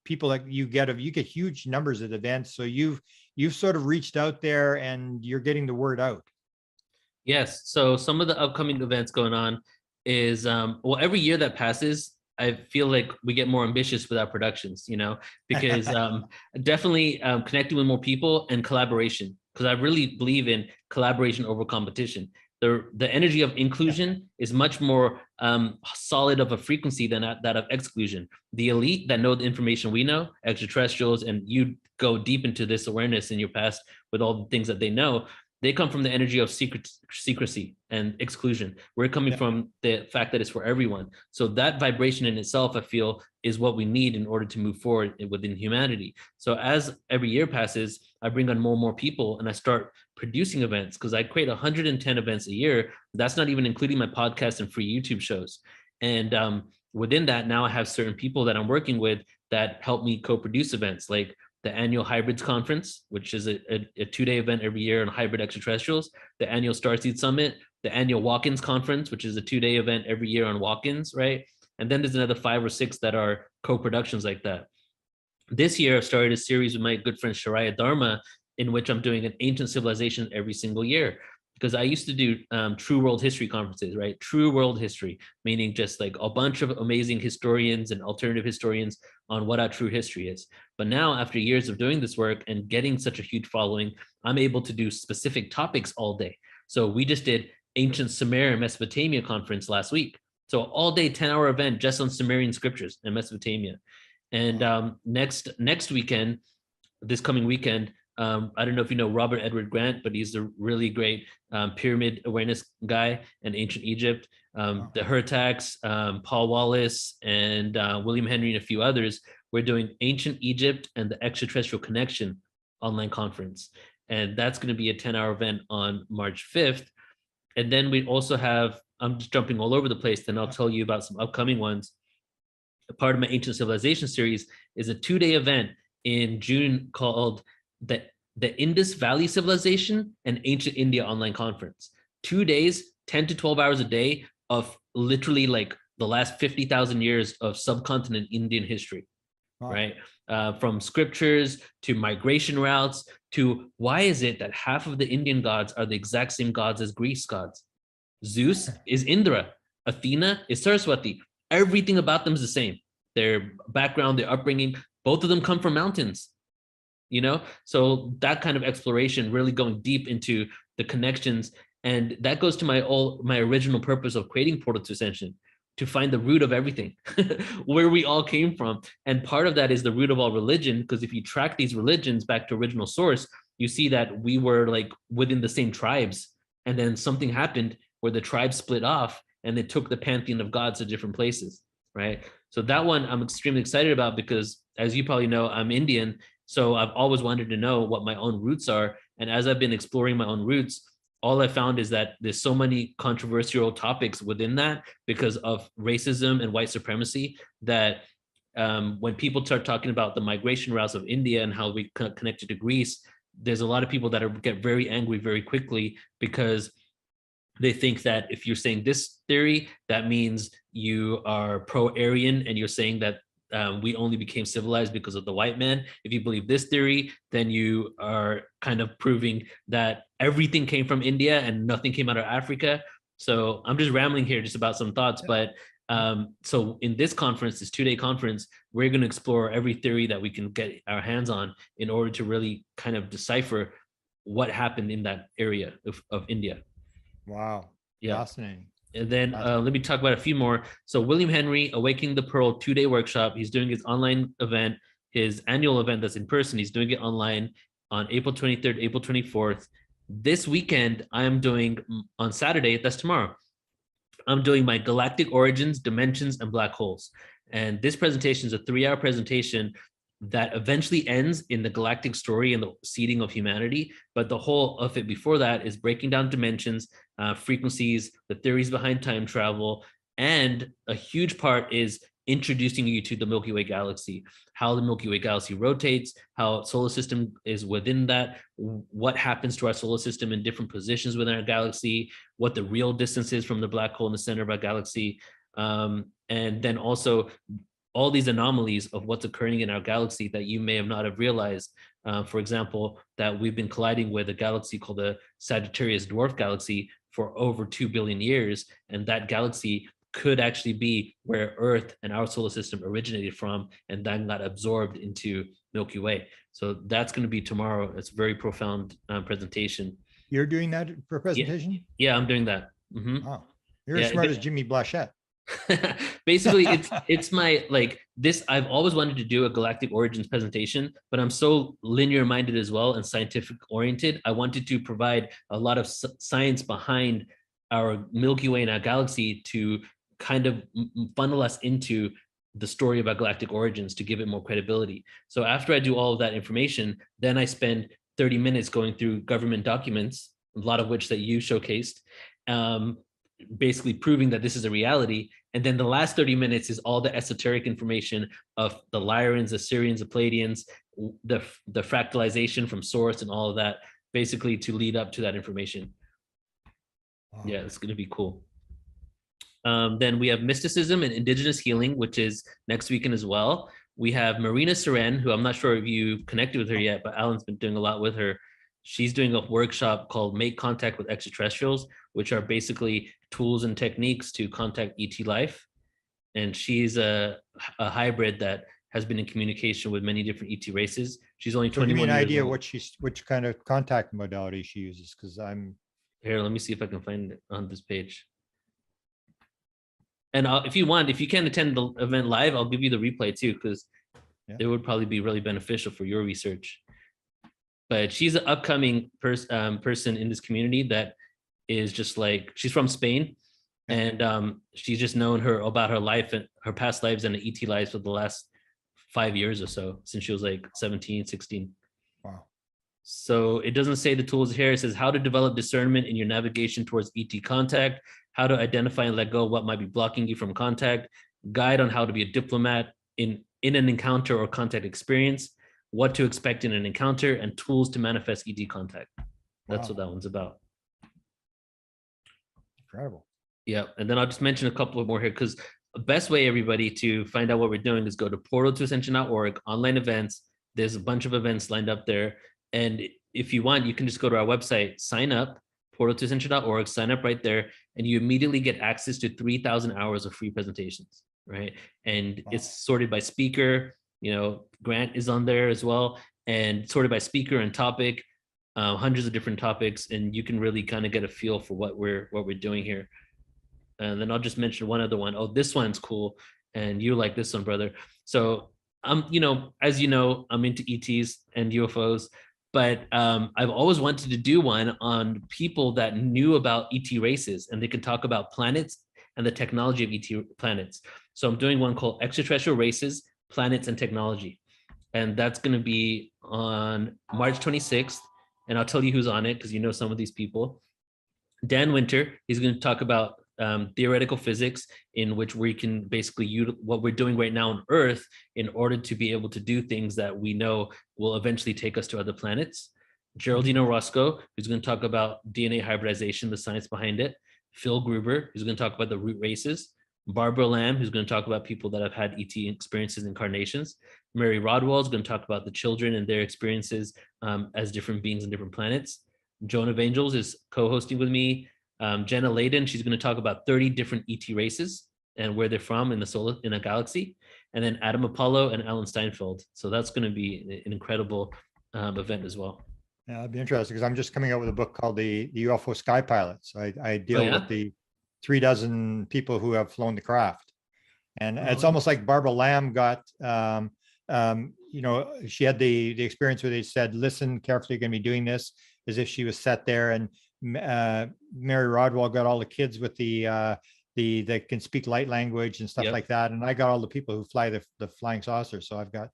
people that you get huge numbers at events. So you've sort of reached out there and you're getting the word out. Yes. So some of the upcoming events going on is every year that passes, I feel like we get more ambitious with our productions, because definitely connecting with more people and collaboration, because I really believe in collaboration over competition. The energy of inclusion is much more solid of a frequency than that of exclusion. The elite that know the information we know, extraterrestrials, and you go deep into this awareness in your past with all the things that they know, they come from the energy of secrecy and exclusion. We're coming from the fact that it's for everyone. So that vibration in itself, I feel, is what we need in order to move forward within humanity. So as every year passes, I bring on more and more people, and I start producing events, because I create 110 events a year. That's not even including my podcast and free YouTube shows. And within that, now I have certain people that I'm working with that help me co-produce events, like the annual Hybrids Conference, which is a 2-day event every year on hybrid extraterrestrials, the annual Starseed Summit, the annual Walk-ins Conference, which is a 2-day event every year on walk-ins, right? And then there's another 5 or 6 that are co-productions like that. This year, I've started a series with my good friend Sharaya Dharma, in which I'm doing an ancient civilization every single year. Because I used to do true world history conferences, right? True world history, meaning just like a bunch of amazing historians and alternative historians on what our true history is. But now, after years of doing this work and getting such a huge following, I'm able to do specific topics all day. So we just did ancient Sumer and Mesopotamia conference last week. So all day, 10-hour event just on Sumerian scriptures and Mesopotamia. And next weekend, this coming weekend, I don't know if you know Robert Edward Grant, but he's a really great pyramid awareness guy in ancient Egypt. The Hurtaks, Paul Wallace, and William Henry, and a few others. We're doing Ancient Egypt and the Extraterrestrial Connection online conference. And that's going to be a 10-hour event on March 5th. And then we also have, I'm just jumping all over the place, then I'll tell you about some upcoming ones. A part of my Ancient Civilization series is a 2-day event in June called the Indus Valley Civilization and Ancient India Online Conference. 2 days, 10 to 12 hours a day of literally like the last 50,000 years of subcontinent Indian history, right? From scriptures to migration routes to why is it that half of the Indian gods are the exact same gods as Greece gods? Zeus is Indra, Athena is Saraswati. Everything about them is the same. Their background, their upbringing, both of them come from mountains. So that kind of exploration, really going deep into the connections, and that goes to my original purpose of creating PortalToAscension, to find the root of everything, where we all came from. And part of that is the root of all religion, because if you track these religions back to original source, you see that we were like within the same tribes, and then something happened where the tribes split off and they took the pantheon of gods to different places, right? So that one I'm extremely excited about, because as you probably know, I'm Indian. So I've always wanted to know what my own roots are. And as I've been exploring my own roots, all I found is that there's so many controversial topics within that because of racism and white supremacy, that when people start talking about the migration routes of India and how we connected to Greece, there's a lot of people that get very angry very quickly, because they think that if you're saying this theory, that means you are pro-Aryan and you're saying that we only became civilized because of the white man. If you believe this theory, then you are kind of proving that everything came from India and nothing came out of Africa. So I'm just rambling here just about some thoughts, but so in this conference, this 2-day conference, we're going to explore every theory that we can get our hands on in order to really kind of decipher what happened in that area of India. Wow. Yeah. Fascinating. And then let me talk about a few more. So William Henry, Awakening the Pearl 2-day workshop. He's doing his online event, his annual event that's in person. He's doing it online on April 23rd, April 24th. This weekend, I am doing on Saturday, that's tomorrow, I'm doing my Galactic Origins, Dimensions, and Black Holes. And this presentation is a 3-hour presentation that eventually ends in the galactic story and the seeding of humanity. But the whole of it before that is breaking down dimensions, frequencies, the theories behind time travel. And a huge part is introducing you to the Milky Way galaxy, how the Milky Way galaxy rotates, how solar system is within that, what happens to our solar system in different positions within our galaxy, what the real distance is from the black hole in the center of our galaxy. And then also all these anomalies of what's occurring in our galaxy that you may have not have realized. For example, that we've been colliding with a galaxy called the Sagittarius Dwarf Galaxy for over 2 billion years. And that galaxy could actually be where Earth and our solar system originated from, and then got absorbed into Milky Way. So that's going to be tomorrow. It's a very profound presentation. You're doing that for a presentation? Yeah, I'm doing that. Mm-hmm. Wow. You're as smart as Jimmy Blanchette. Basically, it's my like this. I've always wanted to do a galactic origins presentation, but I'm so linear minded as well and scientific oriented. I wanted to provide a lot of science behind our Milky Way and our galaxy to kind of funnel us into the story about galactic origins to give it more credibility. So after I do all of that information, then I spend 30 minutes going through government documents, a lot of which that you showcased, basically proving that this is a reality. And then the last 30 minutes is all the esoteric information of the Lyrians, the Syrians, the Palladians, the fractalization from source and all of that, basically to lead up to that information. Wow. Yeah, it's going to be cool. Then we have mysticism and indigenous healing, which is next weekend as well. We have Marina Seren, who I'm not sure if you connected with her yet, but Alan's been doing a lot with her. She's doing a workshop called Make Contact with Extraterrestrials, which are basically tools and techniques to contact ET life. And she's a hybrid that has been in communication with many different ET races. She's only 21 years old. Give me an idea which kind of contact modality she uses, because I'm... Here, let me see if I can find it on this page. And if you want, if you can attend the event live, I'll give you the replay too, because it would probably be really beneficial for your research. But she's an upcoming person in this community that is just like, she's from Spain, and she's just known about her life and her past lives and the ET lives for the last 5 years or so, since she was like 17, 16. Wow. So it doesn't say the tools here. It says how to develop discernment in your navigation towards ET contact, how to identify and let go of what might be blocking you from contact, guide on how to be a diplomat in an encounter or contact experience, what to expect in an encounter, and tools to manifest ET contact. That's what that one's about. Incredible. Yeah, and then I'll just mention a couple of more here, because the best way, everybody, to find out what we're doing is go to PortalToAscension.org, online events. There's a bunch of events lined up there. And if you want, you can just go to our website, sign up, PortalToAscension.org, sign up right there, and you immediately get access to 3,000 hours of free presentations, right? And it's sorted by speaker. You know, Grant is on there as well, and sorted by speaker and topic, hundreds of different topics, and you can really kind of get a feel for what we're doing here. And then I'll just mention one other one. Oh, this one's cool, and you like this one, brother. So you know, as you know, I'm into ETs and UFOs, but I've always wanted to do one on people that knew about ET races, and they could talk about planets and the technology of ET planets. So I'm doing one called Extraterrestrial Races, Planets and Technology. And that's going to be on March 26th. And I'll tell you who's on it, because you know some of these people. Dan Winter, he's going to talk about theoretical physics, in which we can basically use what we're doing right now on Earth in order to be able to do things that we know will eventually take us to other planets. Geraldine Orozco, who's going to talk about DNA hybridization, the science behind it. Phil Gruber, who's going to talk about the root races. Barbara Lamb, who's going to talk about people that have had ET experiences, incarnations. Mary Rodwell is going to talk about the children and their experiences as different beings on different planets. Joan of Angels is co-hosting with me. Jenna Layden, she's going to talk about 30 different ET races and where they're from in a galaxy. And then Adam Apollo and Alan Steinfeld. So that's going to be an incredible event as well. Yeah, that'd be interesting, because I'm just coming out with a book called the UFO Sky Pilots. I deal with the 36 people who have flown the craft. And it's almost like Barbara Lamb got, you know, she had the experience where they said, listen carefully, you're going to be doing this, as if she was set there. And Mary Rodwell got all the kids with the that can speak light language and stuff Yep. like that. And I got all the people who fly the flying saucers. So I've got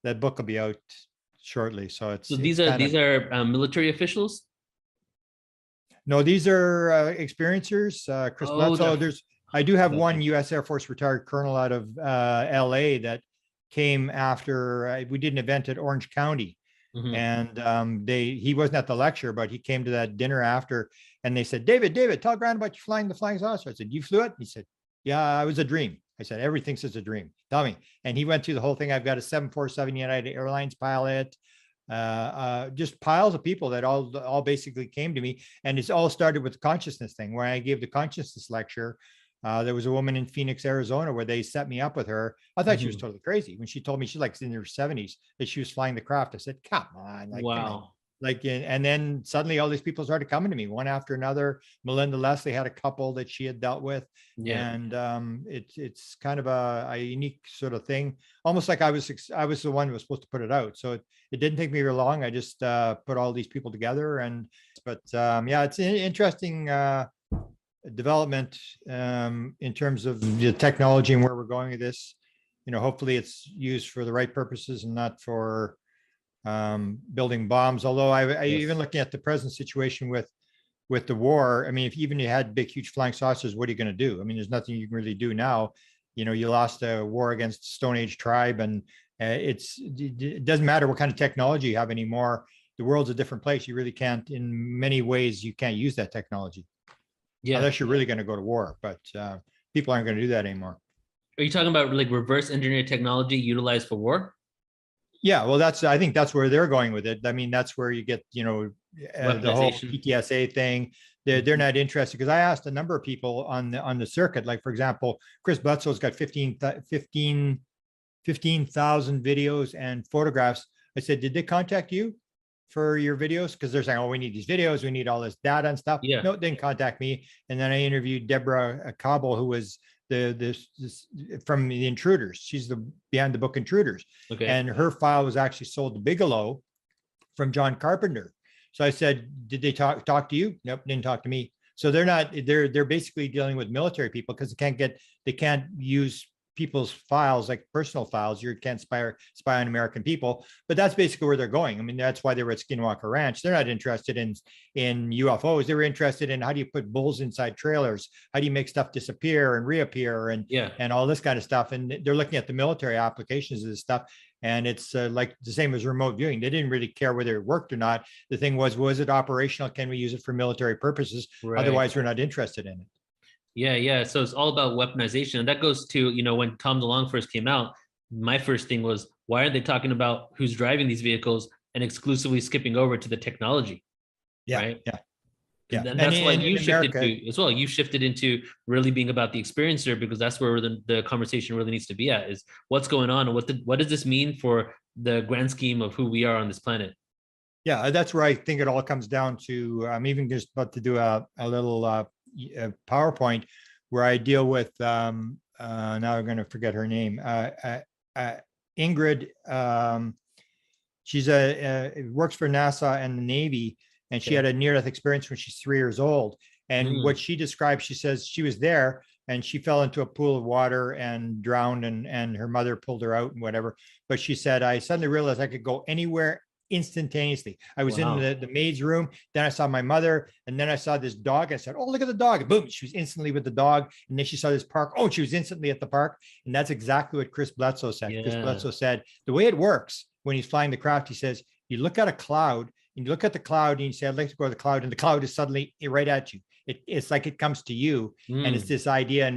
that book will be out shortly. So So it's these are military officials. no, these are experiencers. Chris Oh, Bledsoe. I do have one okay. U.S. Air Force retired colonel out of L.A. that came after we did an event at Orange County, Mhm. and he wasn't at the lecture, but he came to that dinner after, and they said, David, tell Grant about you flying the flying saucer. I said, you flew it? He said, yeah, it was a dream. I said, everything's just a dream. Tell me. And he went through the whole thing. I've got a 747 United Airlines pilot. Just piles of people that all basically came to me, and it's all started with the consciousness thing. Where I gave the consciousness lecture, there was a woman in Phoenix, Arizona, where they set me up with her. I thought she was Mhm. totally crazy when she told me she's like in her 70s that she was flying the craft. I said, come on, come on. Wow. And then suddenly all these people started coming to me one after another. Melinda Leslie had a couple that she had dealt with. Yeah. And it's kind of a unique sort of thing, almost like I was the one who was supposed to put it out. So it didn't take me very long. I just put all these people together, but yeah, it's an interesting development in terms of the technology and where we're going with this. Hopefully it's used for the right purposes and not for building bombs. Although I Yes. even looking at the present situation with the war, I mean, if even you had big, huge flying saucers, what are you going to do? I mean, there's nothing you can really do now. You lost a war against Stone Age tribe, and it doesn't matter what kind of technology you have anymore. The world's a different place. You really can't, in many ways, you can't use that technology Yeah. unless you're really going to go to war. But people aren't going to do that anymore. Are you talking about like reverse engineer technology utilized for war? Yeah, well, I think that's where they're going with it. I mean, that's where you get, the whole Weaponization. PTSA thing. They're not interested, because I asked a number of people on the circuit, like for example, Chris Bledsoe's got 15,000 videos and photographs. I said, did they contact you for your videos? Because they're saying, oh, we need these videos, we need all this data and stuff. Yeah. No, they didn't contact me. And then I interviewed Deborah Cobble, who was this from the Intruders. She's behind the book Intruders. Okay. And her file was actually sold to Bigelow from John Carpenter. So I said, did they talk to you? Nope, didn't talk to me. So they're basically dealing with military people, because they can't use people's files, like personal files. You can't spy on American people. But that's basically where they're going. I mean, that's why they were at Skinwalker Ranch. They're not interested in UFOs. They were interested in, how do you put bulls inside trailers? How do you make stuff disappear and reappear and all this kind of stuff? And they're looking at the military applications of this stuff. And it's like the same as remote viewing. They didn't really care whether it worked or not. The thing was it operational? Can we use it for military purposes? Right. Otherwise, we're not interested in it. Yeah. So it's all about weaponization. And that goes to, when Tom DeLonge first came out, my first thing was, why aren't they talking about who's driving these vehicles and exclusively skipping over to the technology? Yeah. Right. Yeah. And that's why you shifted America, to as well. You shifted into really being about the experiencer, because that's where the conversation really needs to be at, is what's going on and what does this mean for the grand scheme of who we are on this planet? Yeah, that's where I think it all comes down to. I'm even just about to do a little PowerPoint where I deal with now I'm going to forget her name, Ingrid. She's works for NASA and the Navy, and she had a near-death experience when she's 3 years old. And what she described, she says she was there and she fell into a pool of water and drowned, and her mother pulled her out and whatever. But she said, I suddenly realized I could go anywhere instantaneously. I was in the maid's room. Then I saw my mother, and then I saw this dog. I said, oh, look at the dog. And boom, she was instantly with the dog. And then she saw this park. Oh, she was instantly at the park. And that's exactly what Chris Bledsoe said. Chris Bledsoe said, the way it works when he's flying the craft, he says, you look at a cloud, and you look at the cloud and you say, I'd like to go to the cloud. And the cloud is suddenly right at you. It's like it comes to you. And it's this idea.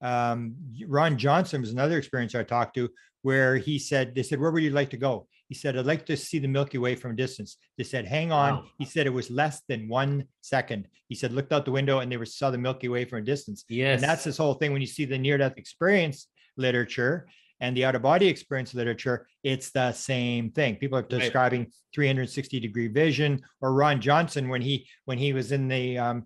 Ron Johnson was another experience I talked to, where they said, where would you like to go? He said, I'd like to see the Milky Way from a distance. They said, hang on. Wow. He said, it was less than 1 second. He said, looked out the window and saw the Milky Way from a distance. Yes. And that's this whole thing. When you see the near-death experience literature and the out-of-body experience literature, it's the same thing. People are describing 360-degree vision. Or Ron Johnson, when he was in the,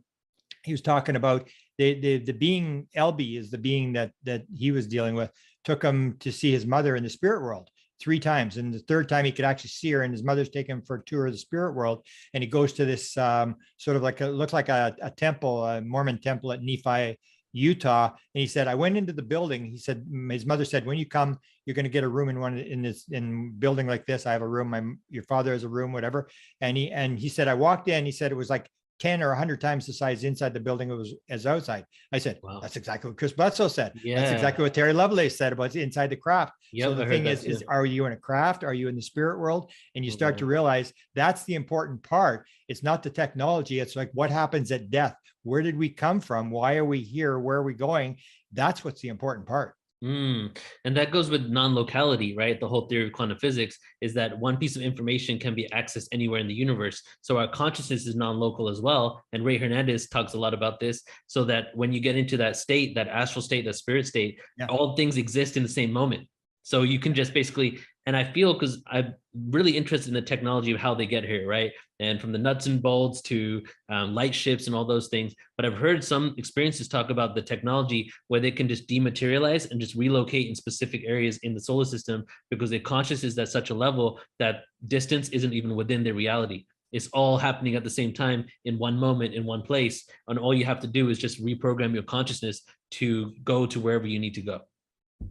he was talking about the being, Elby is the being that he was dealing with, took him to see his mother in the spirit world 3 times. And the third time he could actually see her, and his mother's taking him for a tour of the spirit world. And he goes to this sort of like looks like a temple, a Mormon temple at Nephi Utah. And he said, I went into the building. He said, his mother said, when you come, you're going to get a room in building like this. I have a room. Your father has a room, whatever. And he said, I walked in, he said it was like 10 or 100 times the size inside the building it was as outside. I said, wow. That's exactly what Chris Bledsoe said. Yeah. That's exactly what Terry Lovelace said about inside the craft. Yep, so the thing is, are you in a craft? Are you in the spirit world? And you start to realize that's the important part. It's not the technology. It's like, what happens at death? Where did we come from? Why are we here? Where are we going? That's what's the important part. And that goes with non-locality, right? The whole theory of quantum physics is that one piece of information can be accessed anywhere in the universe. So our consciousness is non-local as well. And Ray Hernandez talks a lot about this, so that when you get into that state, that astral state, that spirit state, all things exist in the same moment. So you can just basically, and I feel, because I'm really interested in the technology of how they get here, right? And from the nuts and bolts to light ships and all those things. But I've heard some experiences talk about the technology where they can just dematerialize and just relocate in specific areas in the solar system, because their consciousness is at such a level that distance isn't even within their reality. It's all happening at the same time in one moment, in one place. And all you have to do is just reprogram your consciousness to go to wherever you need to go.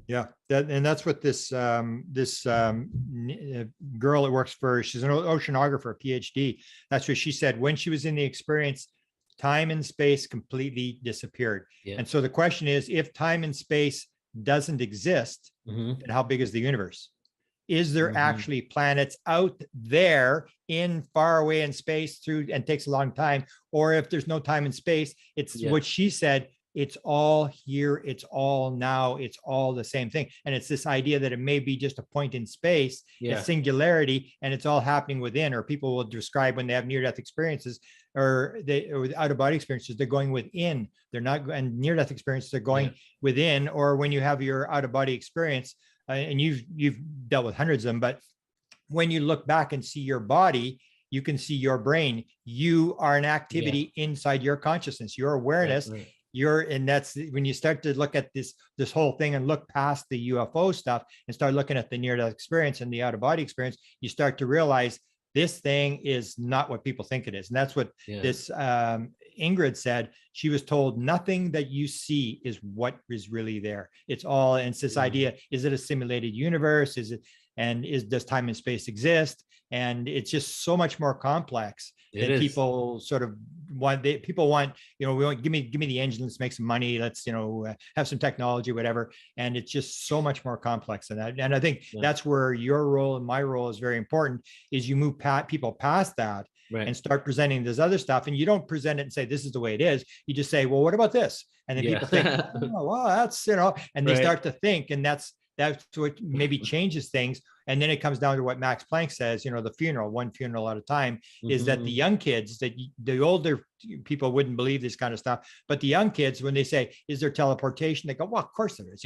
Yeah, that's what this girl that works for, she's an oceanographer, PhD. That's what she said. When she was in the experience, time and space completely disappeared. Yeah. And so the question is, if time and space doesn't exist, then how big is the universe? Is there actually planets out there in far away in space through, and takes a long time? Or if there's no time and space, it's what she said, it's all here, it's all now, it's all the same thing. And it's this idea that it may be just a point in space, a singularity, and it's all happening within. Or people will describe when they have near-death experiences or out-of-body experiences, they're going within. They're not, and near-death experiences, they're going within. Or when you have your out-of-body experience, and you've dealt with hundreds of them, but when you look back and see your body, you can see your brain. You are an activity inside your consciousness, your awareness. And that's when you start to look at this whole thing and look past the UFO stuff and start looking at the near-death experience and the out-of-body experience, you start to realize this thing is not what people think it is. And that's what this Ingrid said. She was told nothing that you see is what is really there. It's all, and it's this idea, is it a simulated universe? Does time and space exist? And it's just so much more complex that people sort of want. People want, we want, give me the engine, let's make some money, let's, have some technology, whatever. And it's just so much more complex than that. And I think that's where your role and my role is very important, is you move people past that and start presenting this other stuff. And you don't present it and say, this is the way it is. You just say, well, what about this? And then people think, oh, well, that's, and they start to think, and that's what maybe changes things. And then it comes down to what Max Planck says, one funeral at a time, is that the young kids, that the older people wouldn't believe this kind of stuff, but the young kids, when they say, is there teleportation? They go, well, of course there is,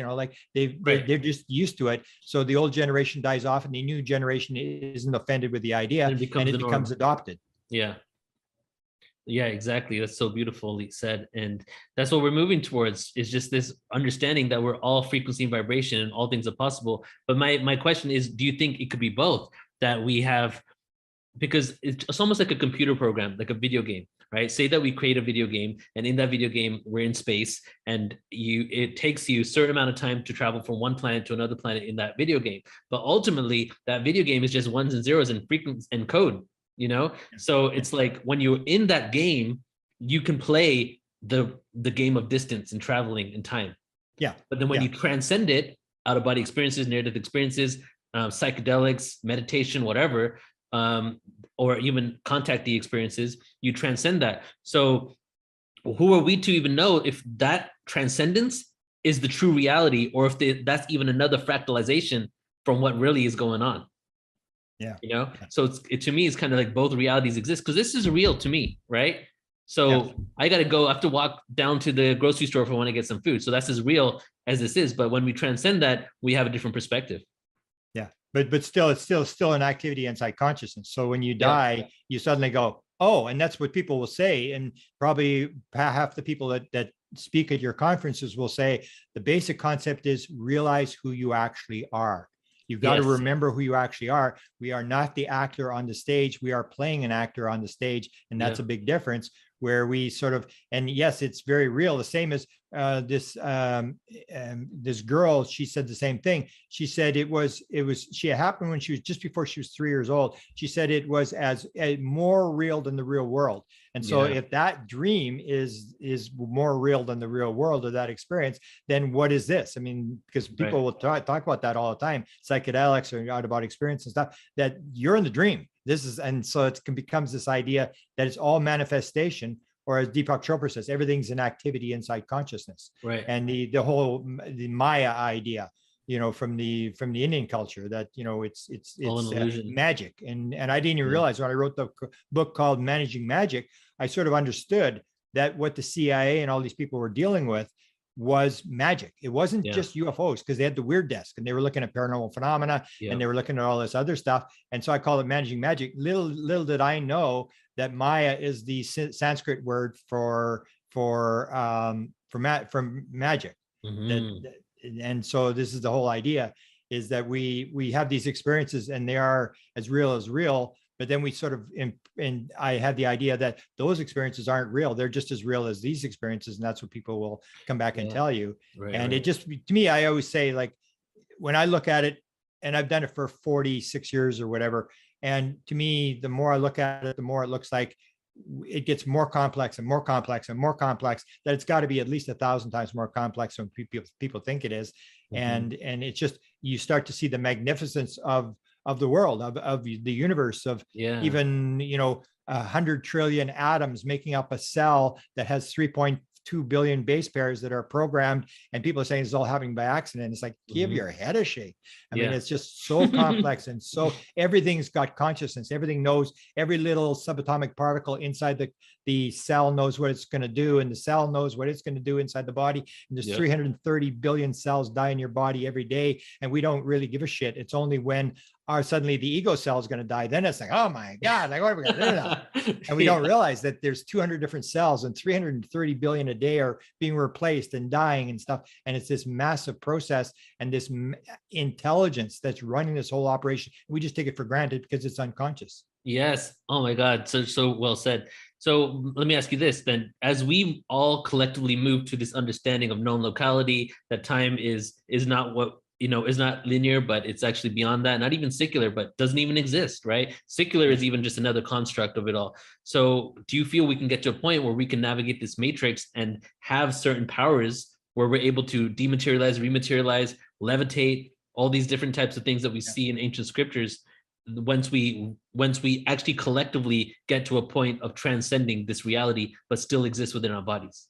they're just used to it. So the old generation dies off and the new generation isn't offended with the idea, and it becomes adopted. Yeah. Yeah, exactly. That's so beautifully said. And that's what we're moving towards, is just this understanding that we're all frequency and vibration and all things are possible. But my question is, do you think it could be both? That we have, because it's almost like a computer program, like a video game, right? Say that we create a video game, and in that video game, we're in space, and it takes you a certain amount of time to travel from one planet to another planet in that video game. But ultimately, that video game is just ones and zeros and frequency and code. So it's like when you're in that game, you can play the game of distance and traveling in time. But then when you transcend it, out of body experiences, near-death experiences, psychedelics, meditation, whatever, or even contact the experiences, you transcend that. So who are we to even know if that transcendence is the true reality, or if that's even another fractalization from what really is going on? So to me, it's kind of like both realities exist, because this is real to me, right? So I got to go, I have to walk down to the grocery store if I want to get some food. So that's as real as this is. But when we transcend that, we have a different perspective. But still, it's still an activity inside consciousness. So when you die, you suddenly go, oh, and that's what people will say. And probably half the people that speak at your conferences will say, the basic concept is realize who you actually are. You've got to remember who you actually are. We are not the actor on the stage. We are playing an actor on the stage. And that's a big difference. where we sort of, and yes, it's very real. The same as this girl, she said the same thing. She said she happened when she was just before she was 3 years old. She said it was as more real than the real world. And so if that dream is more real than the real world, or that experience, then what is this? I mean, because people will talk about that all the time, psychedelics or out about experience and stuff, that you're in the dream. And so it becomes this idea that it's all manifestation, or as Deepak Chopra says, everything's an activity inside consciousness. Right. And the Maya idea, from the Indian culture, that it's magic. And I didn't even realize when I wrote the book called Managing Magic, I sort of understood that what the CIA and all these people were dealing with was magic. It wasn't just UFOs, because they had the weird desk and they were looking at paranormal phenomena and they were looking at all this other stuff. And so I call it Managing Magic. Little did I know that Maya is the Sanskrit word for magic. And so this is the whole idea, is that we have these experiences and they are as real, but then we sort of, and I had the idea that those experiences aren't real. They're just as real as these experiences. And that's what people will come back and tell you. It just, to me, I always say, like, when I look at it, and I've done it for 46 years or whatever, and to me, the more I look at it, the more it looks like it gets more complex and more complex and more complex, that it's got to be at least 1,000 times more complex than people think it is. And it's just, you start to see the magnificence of the world, of the universe, of even 100 trillion atoms making up a cell that has 3.2 billion base pairs that are programmed, and people are saying it's all happening by accident. It's like, give your head a shake. I mean, it's just so complex, and so everything's got consciousness. Everything knows, every little subatomic particle inside the cell knows what it's going to do, and the cell knows what it's going to do inside the body. And there's 330 billion cells die in your body every day, and we don't really give a shit. It's only when suddenly the ego cell is going to die, then it's like, oh my God, like, what are we going to do now? And we don't realize that there's 200 different cells, and 330 billion a day are being replaced and dying and stuff. And it's this massive process and this intelligence that's running this whole operation. We just take it for granted because it's unconscious. Yes. Oh my God. So well said. So let me ask you this then: as we all collectively move to this understanding of non-locality, that time is not what, is not linear, but it's actually beyond that, not even secular, but doesn't even exist, right? Secular is even just another construct of it all. So do you feel we can get to a point where we can navigate this matrix and have certain powers where we're able to dematerialize, rematerialize, levitate, all these different types of things that we see in ancient scriptures, once we actually collectively get to a point of transcending this reality, but still exist within our bodies?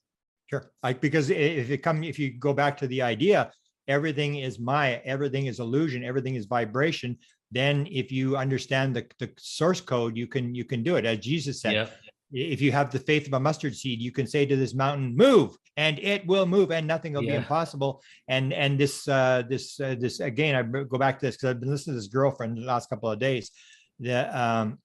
Sure. Because if you go back to the idea, everything is Maya, everything is illusion, everything is vibration, then if you understand the source code, you can do it. As Jesus said, if you have the faith of a mustard seed, you can say to this mountain, move, and it will move, and nothing will be impossible. And this again, I go back to this because I've been listening to this girlfriend the last couple of days. Ingrid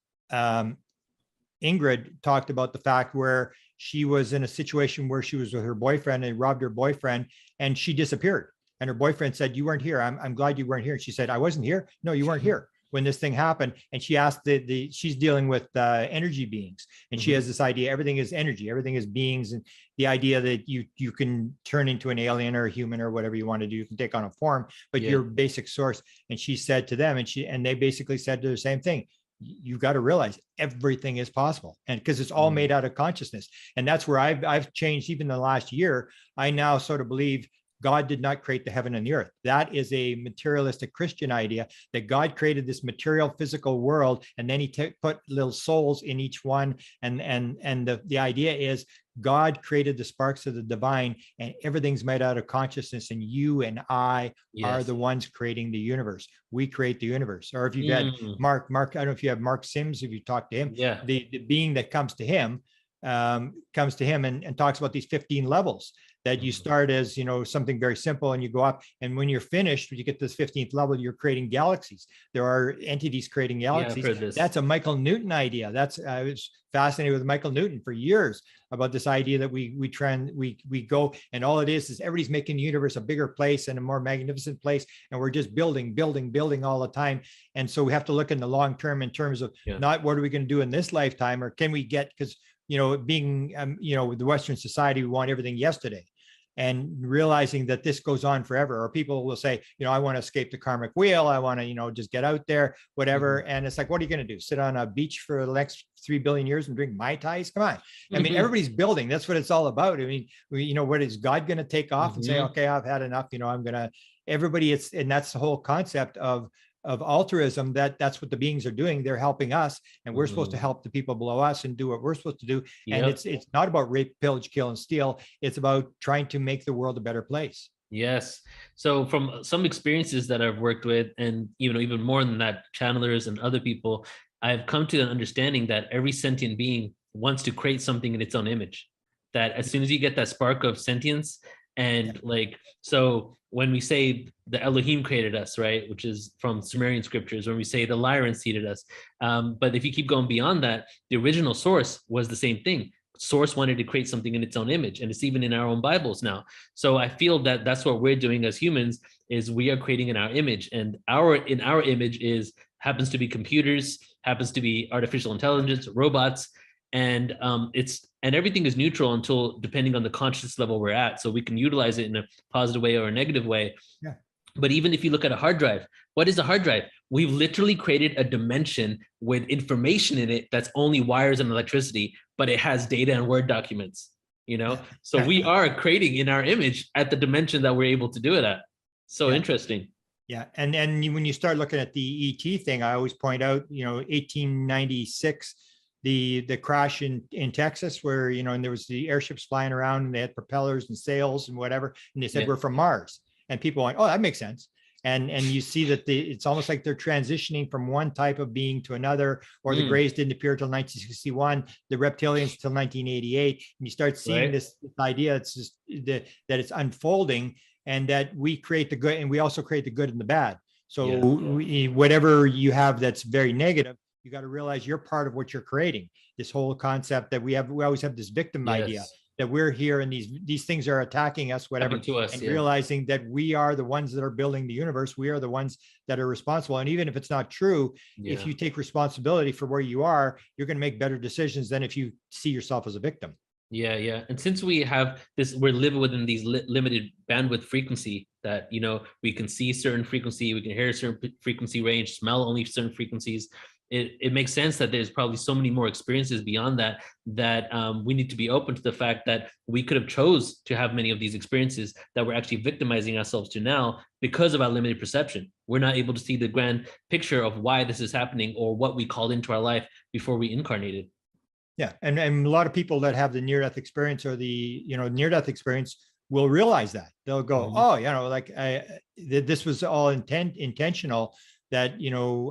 talked about the fact where she was in a situation where she was with her boyfriend and robbed her boyfriend, and she disappeared. And her boyfriend said, "You weren't here. I'm glad you weren't here." And she said, "I wasn't here." "No, you weren't here when this thing happened." And she asked she's dealing with energy beings, and she has this idea, everything is energy, everything is beings. And the idea that you can turn into an alien or a human or whatever you want to do, you can take on a form, but your basic source. And she said to them, and they basically said to the same thing, you've got to realize everything is possible. And because it's all made out of consciousness. And that's where I've changed. Even the last year, I now sort of believe God did not create the heaven and the earth. That is a materialistic Christian idea, that God created this material physical world, and then he put little souls in each one. And the idea is God created the sparks of the divine, and everything's made out of consciousness, and you and I are the ones creating the universe. We create the universe. Or if you've had Mark, I don't know if you have Mark Sims, if you talk to him, the being that comes to him and talks about these 15 levels, that you start as, something very simple, and you go up, and when you're finished, when you get to this 15th level, you're creating galaxies. There are entities creating galaxies. That's a Michael Newton idea. I was fascinated with Michael Newton for years about this idea that we go, and all it is everybody's making the universe a bigger place and a more magnificent place, and we're just building all the time. And so we have to look in the long term in terms of not what are we going to do in this lifetime, or can we get, because being, with the Western society, we want everything yesterday. And realizing that this goes on forever, or people will say, I want to escape the karmic wheel. I want to, just get out there, whatever. Mm-hmm. And it's like, what are you going to do? Sit on a beach for the next 3 billion years and drink Mai Tais? Come on. I mean, everybody's building. That's what it's all about. I mean, what is God going to take off and say, okay, I've had enough. I'm going to, everybody, and that's the whole concept of altruism, that's what the beings are doing. They're helping us, and we're supposed to help the people below us and do what we're supposed to do. And it's not about rape, pillage, kill, and steal. It's about trying to make the world a better place. Yes. So from some experiences that I've worked with, and even more than that, channelers and other people, I've come to an understanding that every sentient being wants to create something in its own image. That as soon as you get that spark of sentience, and so when we say the Elohim created us, right, which is from Sumerian scriptures, when we say the Lyran seeded us, but if you keep going beyond that, the original source was the same thing. Source wanted to create something in its own image, and it's even in our own Bibles now. So I feel that that's what we're doing as humans, is we are creating in our image, and in our image happens to be computers, happens to be artificial intelligence, robots, and everything is neutral until depending on the conscious level we're at. So we can utilize it in a positive way or a negative way. Yeah. But even if you look at a hard drive, what is a hard drive? We've literally created a dimension with information in it that's only wires and electricity, but it has data and Word documents, So we are creating in our image at the dimension that we're able to do it at. So interesting. Yeah. And when you start looking at the ET thing, I always point out, 1896, the crash in Texas, where, and there was the airships flying around and they had propellers and sails and whatever. And they said, we're from Mars. And people went, oh, that makes sense. And you see that it's almost like they're transitioning from one type of being to another, or the Greys didn't appear till 1961, the reptilians till 1988. And you start seeing this idea, it's just that it's unfolding, and that we create the good, and we also create the good and the bad. So whatever you have that's very negative, you got to realize you're part of what you're creating. This whole concept that we always have this victim idea, that we're here and these things are attacking us, whatever, to us, and realizing that we are the ones that are building the universe. We are the ones that are responsible. And even if it's not true, if you take responsibility for where you are, you're going to make better decisions than if you see yourself as a victim. Yeah. And since we have this, we're living within these limited bandwidth frequency that, we can see certain frequency, we can hear a certain frequency range, smell only certain frequencies. It makes sense that there's probably so many more experiences beyond that we need to be open to the fact that we could have chose to have many of these experiences that we're actually victimizing ourselves to now because of our limited perception. We're not able to see the grand picture of why this is happening or what we called into our life before we incarnated. Yeah, and a lot of people that have the near-death experience or the near-death experience will realize that. They'll go, this was all intentional. That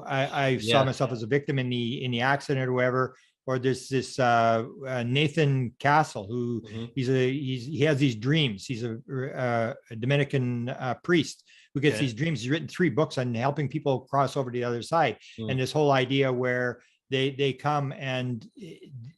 I saw myself as a victim in the accident or whatever. Or there's this Nathan Castle, who he has these dreams. He's a Dominican priest who gets these dreams. He's written 3 books on helping people cross over to the other side. And this whole idea where they come and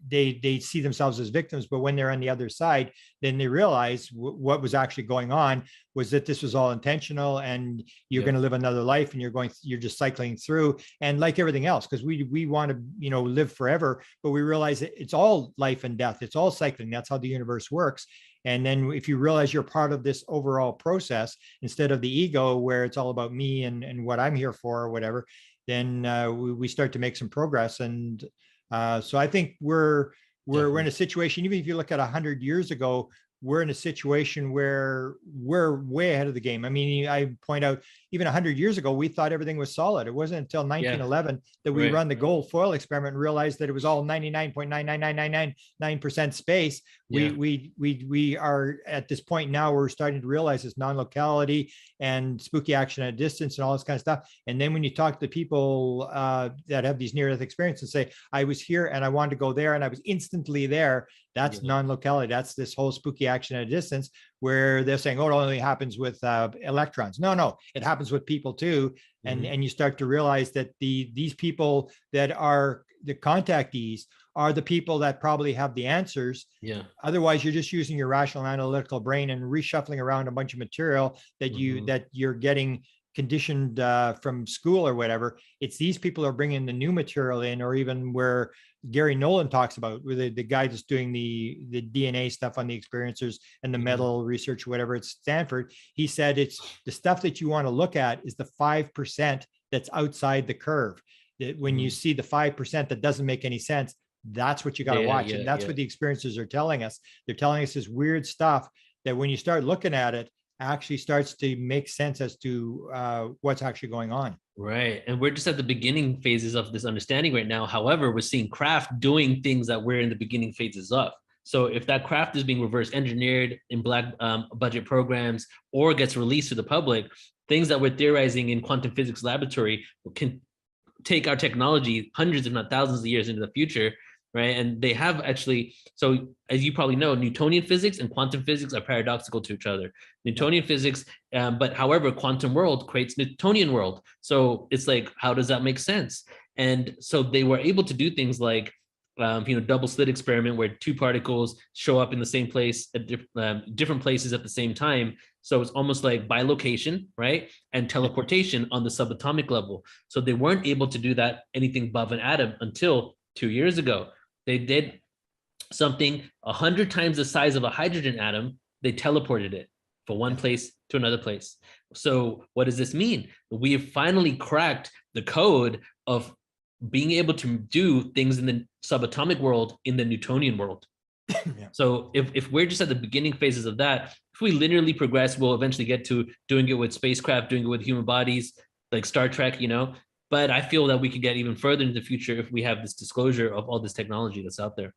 they see themselves as victims, but when they're on the other side, then they realize what was actually going on was that this was all intentional, and you're going to live another life, and you're just cycling through. And like everything else, because we want to live forever, but we realize that it's all life and death, it's all cycling. That's how the universe works. And then if you realize you're part of this overall process, instead of the ego where it's all about me and what I'm here for or whatever, then we start to make some progress. And so I think we're in a situation, even if you look at 100 years ago, we're in a situation where we're way ahead of the game. I mean, I point out, even 100 years ago, we thought everything was solid. It wasn't until 1911 that we run the gold foil experiment and realized that it was all 99.99999% space. We are at this point now, we're starting to realize this non-locality and spooky action at a distance and all this kind of stuff. And then when you talk to people that have these near-death experiences and say, I was here and I wanted to go there and I was instantly there, that's non-locality. That's this whole spooky action at a distance, where they're saying, oh, it only happens with electrons. No, it happens with people too. And you start to realize that these people that are the contactees are the people that probably have the answers. Otherwise, you're just using your rational analytical brain and reshuffling around a bunch of material that you're getting conditioned from school or whatever. It's these people are bringing the new material in, or even where Gary Nolan talks about, with the guy that's doing the DNA stuff on the experiencers and the metal research, whatever at Stanford. He said it's the stuff that you want to look at is the 5% that's outside the curve. That when you see the 5% that doesn't make any sense, that's what you got to watch. And that's what the experiencers are telling us. They're telling us this weird stuff that when you start looking at it, actually starts to make sense as to what's actually going on. Right. And we're just at the beginning phases of this understanding right now. However, we're seeing craft doing things that we're in the beginning phases of. So if that craft is being reverse engineered in black budget programs or gets released to the public, things that we're theorizing in quantum physics laboratory can take our technology hundreds, if not thousands of years into the future. Right. And they have actually, so as you probably know, Newtonian physics and quantum physics are paradoxical to each other. Newtonian physics, but however, quantum world creates Newtonian world. So it's like, how does that make sense? And so they were able to do things like, double slit experiment where two particles show up in the same place at different places at the same time. So it's almost like bilocation, right? And teleportation on the subatomic level. So they weren't able to do that anything above an atom until 2 years ago. They did something 100 times the size of a hydrogen atom. They teleported it from one place to another place. So what does this mean? We have finally cracked the code of being able to do things in the subatomic world in the Newtonian world. So if we're just at the beginning phases of that, if we linearly progress, we'll eventually get to doing it with spacecraft, doing it with human bodies, like Star Trek, But I feel that we could get even further into the future if we have this disclosure of all this technology that's out there.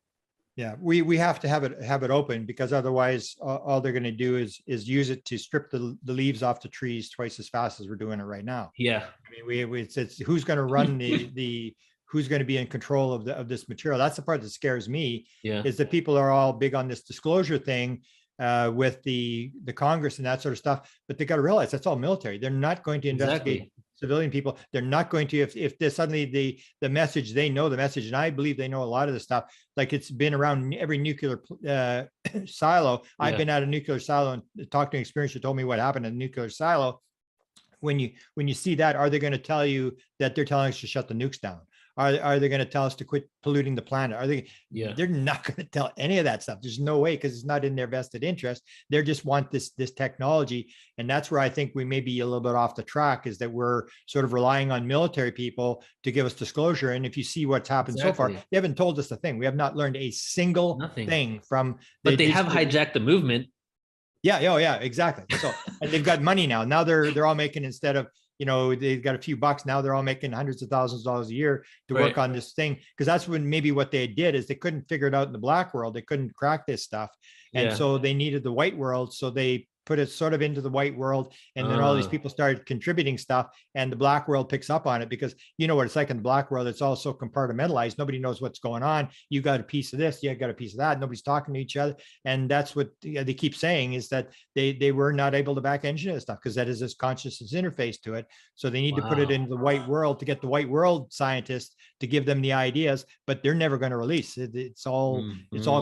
Yeah, we have to have it open, because otherwise all they're going to do is use it to strip the leaves off the trees twice as fast as we're doing it right now. Yeah, I mean, it's who's going to run the who's going to be in control of this material. That's the part that scares me. Is that people are all big on this disclosure thing with the Congress and that sort of stuff, but they got to realize that's all military. They're not going to investigate civilian people. They're not going to, if there's suddenly the message, they know the message, and I believe they know a lot of the stuff. Like, it's been around every nuclear silo. I've been at a nuclear silo and talked to an experiencer, told me what happened in a nuclear silo. When you see that, are they going to tell you that they're telling us to shut the nukes down? Are they going to tell us to quit polluting the planet? Are they? They're not going to tell any of that stuff. There's no way, because it's not in their vested interest. They just want this technology, and that's where I think we may be a little bit off the track. Is that we're sort of relying on military people to give us disclosure. And if you see what's happened so far, they haven't told us a thing. We have not learned a single thing from. But they have hijacked the movement. Yeah. Oh, yeah. Exactly. So, and they've got money now. Now they're all making, instead of, they've got a few bucks, now they're all making hundreds of thousands of dollars a year to work on this thing. Because that's when maybe what they did is they couldn't figure it out in the black world. They couldn't crack this stuff. And so they needed the white world. So they put it sort of into the white world. And then all these people started contributing stuff, and the black world picks up on it, because you know what it's like in the black world. It's all so compartmentalized. Nobody knows what's going on. You got a piece of this, you got a piece of that. Nobody's talking to each other. And that's what they keep saying, is that they were not able to back engineer stuff, because that is this consciousness interface to it. So they need to put it into the white world to get the white world scientists to give them the ideas, but they're never going to release it. It's all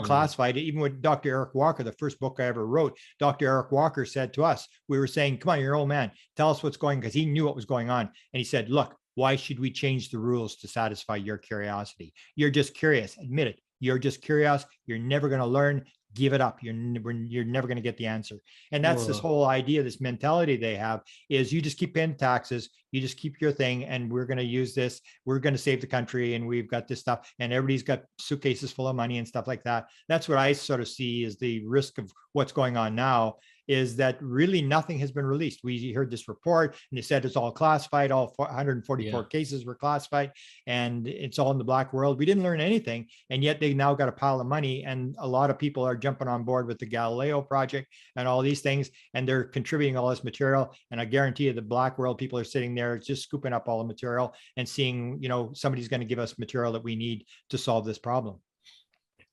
classified. Even with Dr. Eric Walker, the first book I ever wrote, Dr. Eric Walker said to us, we were saying, come on, you're an old man, tell us what's going, because he knew what was going on. And he said, look, why should we change the rules to satisfy your curiosity? You're just curious. Admit it. You're just curious. You're never going to learn. Give it up. You're never going to get the answer. And that's this whole idea, this mentality they have, is you just keep paying taxes. You just keep your thing, and we're going to use this. We're going to save the country, and we've got this stuff, and everybody's got suitcases full of money and stuff like that. That's what I sort of see is the risk of what's going on now, is that really nothing has been released. We heard this report, and they said it's all classified. All 144 cases were classified, and it's all in the black world. We didn't learn anything, and yet they now got a pile of money, and a lot of people are jumping on board with the Galileo project and all these things, and they're contributing all this material. And I guarantee you, the black world people are sitting there just scooping up all the material and seeing, somebody's going to give us material that we need to solve this problem.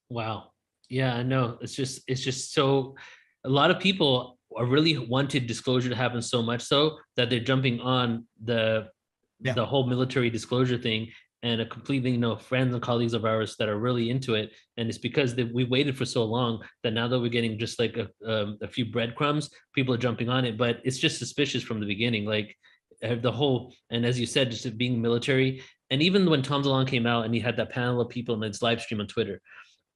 Wow. Yeah, I know. It's just so. A lot of people are really wanted disclosure to happen so much so that they're jumping on the whole military disclosure thing, and a completely, friends and colleagues of ours that are really into it. And it's because we waited for so long that now that we're getting just like a few breadcrumbs, people are jumping on it. But it's just suspicious from the beginning. Like, the whole, and as you said, just being military. And even when Tom DeLonge came out and he had that panel of people in his live stream on Twitter,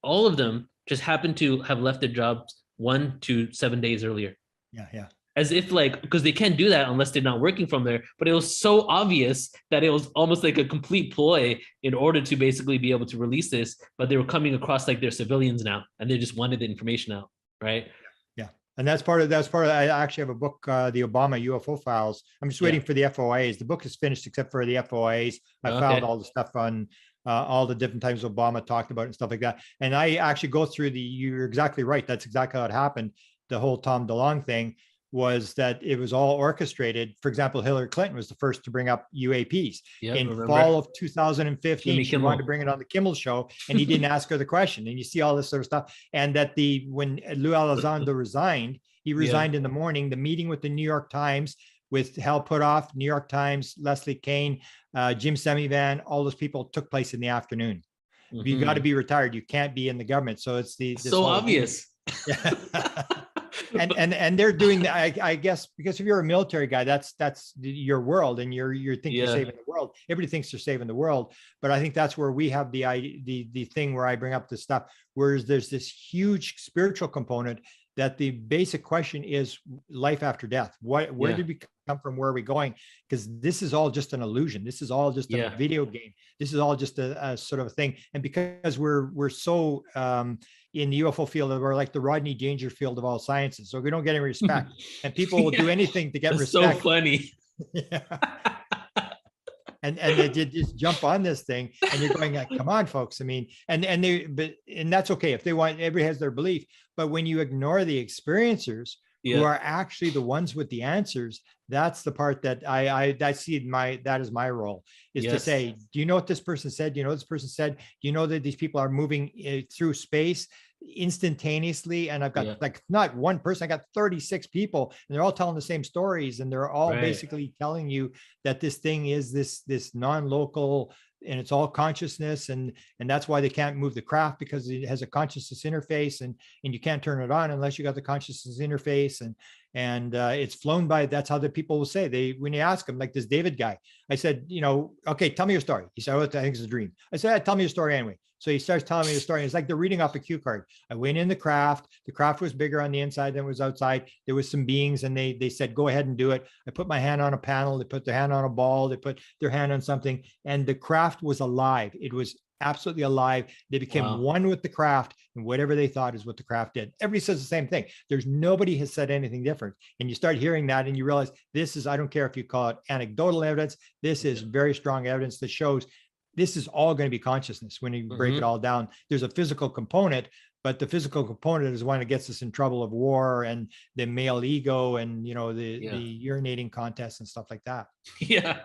all of them just happened to have left their jobs 1 to 7 days earlier. Yeah. As if like, because they can't do that unless they're not working from there. But it was so obvious that it was almost like a complete ploy in order to basically be able to release this. But they were coming across like they're civilians now, and they just wanted the information out, right? Yeah. And that's part of, I actually have a book, the Obama UFO files. I'm just waiting for the FOIs. The book is finished except for the FOIs. I found all the stuff on all the different times Obama talked about it and stuff like that. And I actually go through you're exactly right. That's exactly how it happened. The whole Tom DeLonge thing was that it was all orchestrated. For example, Hillary Clinton was the first to bring up UAPs fall of 2015. She wanted to bring it on the Kimmel show, and he didn't ask her the question. And you see all this sort of stuff. And that when Lou Elizondo resigned, he resigned in the morning. The meeting with the New York Times with Hal Puthoff, New York Times, Leslie Kean, Jim Semivan, all those people took place in the afternoon. You got to be retired. You can't be in the government. So it's so obvious. Yeah. and they're doing that, I guess, because if you're a military guy, that's your world, and you're thinking you're saving the world. Everybody thinks they're saving the world, but I think that's where we have the thing where I bring up this stuff, whereas there's this huge spiritual component that the basic question is life after death. Where did we come from? Where are we going? Because this is all just an illusion. This is all just a video game. This is all just a sort of a thing. And because we're so in the UFO field, we're like the Rodney Dangerfield of all sciences. So we don't get any respect, and people will do anything to get respect. So funny. And they did just jump on this thing, and you're going like, come on, folks. I mean, and that's okay if they want. Everybody has their belief, but when you ignore the experiencers who are actually the ones with the answers, that's the part that I see that is my role, is to say, do you know what this person said? Do you know what this person said? Do you know that these people are moving through space instantaneously? And I've got like not one person, I got 36 people, and they're all telling the same stories, and they're all basically telling you that this thing is this non-local, and it's all consciousness, and that's why they can't move the craft, because it has a consciousness interface, and you can't turn it on unless you got the consciousness interface, and it's flown by. That's how the people will say, when you ask them, like this David guy, I said, okay, tell me your story. He said, oh, I think it's a dream. I said, tell me your story anyway. So he starts telling me the story. It's like they're reading off a cue card. I went in the craft. The craft was bigger on the inside than it was outside. There was some beings, and they said, go ahead and do it. I put my hand on a panel. They put their hand on a ball. They put their hand on something, and the craft was alive. It was absolutely alive. They became one with the craft, and whatever they thought is what the craft did. Everybody says the same thing. Nobody has said anything different. And you start hearing that, and you realize this is, I don't care if you call it anecdotal evidence. This is very strong evidence that shows this is all going to be consciousness when you break it all down. There's a physical component, but the physical component is one that gets us in trouble of war and the male ego and, the urinating contests and stuff like that. Yeah,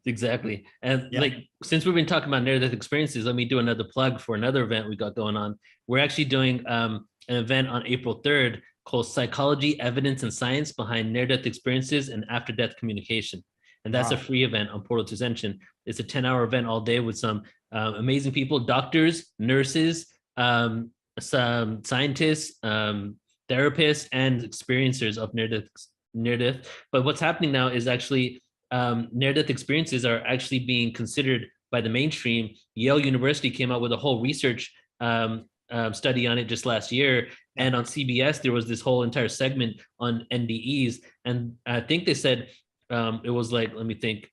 exactly. And like, since we've been talking about near-death experiences, let me do another plug for another event we got going on. We're actually doing an event on April 3rd called Psychology, Evidence, and Science Behind Near-Death Experiences and After-Death Communication. And that's a free event on PortalToAscension. It's a 10-hour event all day with some amazing people, doctors, nurses, some scientists, therapists, and experiencers of near-death. But what's happening now is actually near-death experiences are actually being considered by the mainstream. Yale University came out with a whole research study on it just last year. And on CBS, there was this whole entire segment on NDEs. And I think they said, it was like, let me think.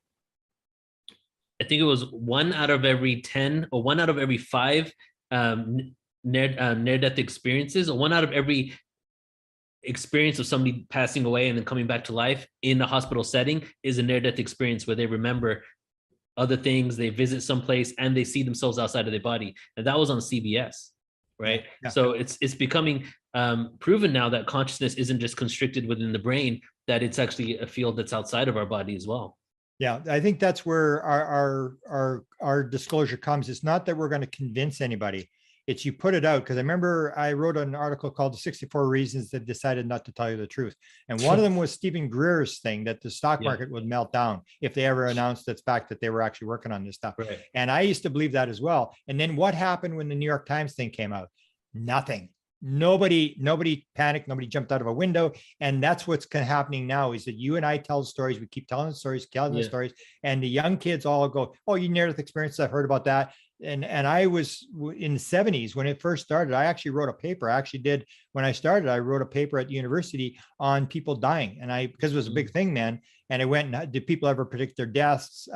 I think it was 1 out of every 10 or 1 out of every 5 near-death experiences, or 1 out of every experience of somebody passing away and then coming back to life in a hospital setting is a near-death experience where they remember other things, they visit someplace, and they see themselves outside of their body. And that was on CBS, right? So it's becoming proven now that consciousness isn't just constricted within the brain, that it's actually a field that's outside of our body as well. Yeah, I think that's where our disclosure comes. It's not that we're going to convince anybody. It's you put it out. Because I remember I wrote an article called The 64 Reasons That Decided Not to Tell You the Truth. And one of them was Stephen Greer's thing that the stock market would melt down if they ever announced the fact that they were actually working on this stuff. And I used to believe that as well. And then what happened when the New York Times thing came out? Nothing. nobody panicked, nobody jumped out of a window. And that's what's happening now, is that you and I tell stories, we keep telling the stories, and the young kids all go, oh, you near death experience, I've heard about that. And I was in the 70s when it first started. I actually wrote a paper. When I started, I wrote a paper at the university on people dying. And because it was a big thing then, and it went, did people ever predict their deaths?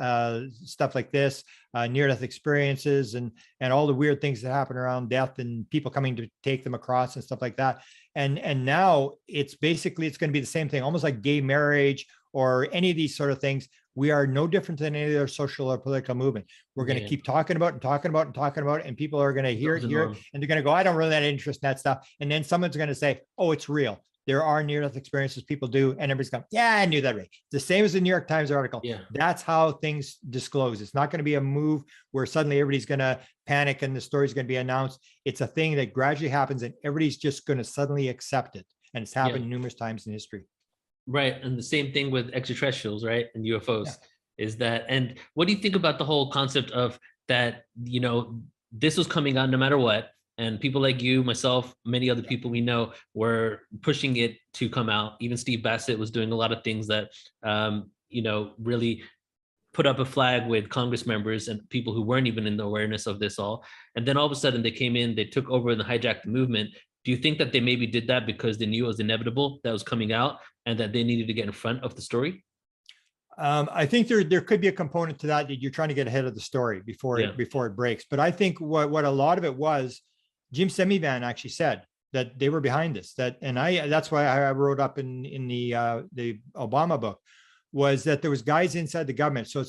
Stuff like this, near-death experiences, and all the weird things that happen around death, and people coming to take them across and stuff like that. And now it's going to be the same thing, almost like gay marriage or any of these sort of things. We are no different than any other social or political movement. We're going to keep talking about it, and people are going to hear it, and they're going to go, I don't really have interest in that stuff. And then someone's going to say, oh, it's real. There are near-death experiences people do, and everybody's going, yeah, I knew that. Right. It's the same as the New York Times article. Yeah. That's how things disclose. It's not going to be a move where suddenly everybody's going to panic and the story's going to be announced. It's a thing that gradually happens, and everybody's just going to suddenly accept it. And it's happened numerous times in history. Right. And the same thing with extraterrestrials, right? And UFOs is that. And what do you think about the whole concept of that, this was coming out no matter what, and people like you, myself, many other people we know were pushing it to come out. Even Steve Bassett was doing a lot of things that, really put up a flag with Congress members and people who weren't even in the awareness of this all. And then all of a sudden they came in, they took over and hijacked the movement. Do you think that they maybe did that because they knew it was inevitable that was coming out and that they needed to get in front of the story? I think there could be a component to that you're trying to get ahead of the story before it breaks. But I think what a lot of it was, Jim Semivan actually said that they were behind this. That's why I wrote up in the Obama book, was that there was guys inside the government. So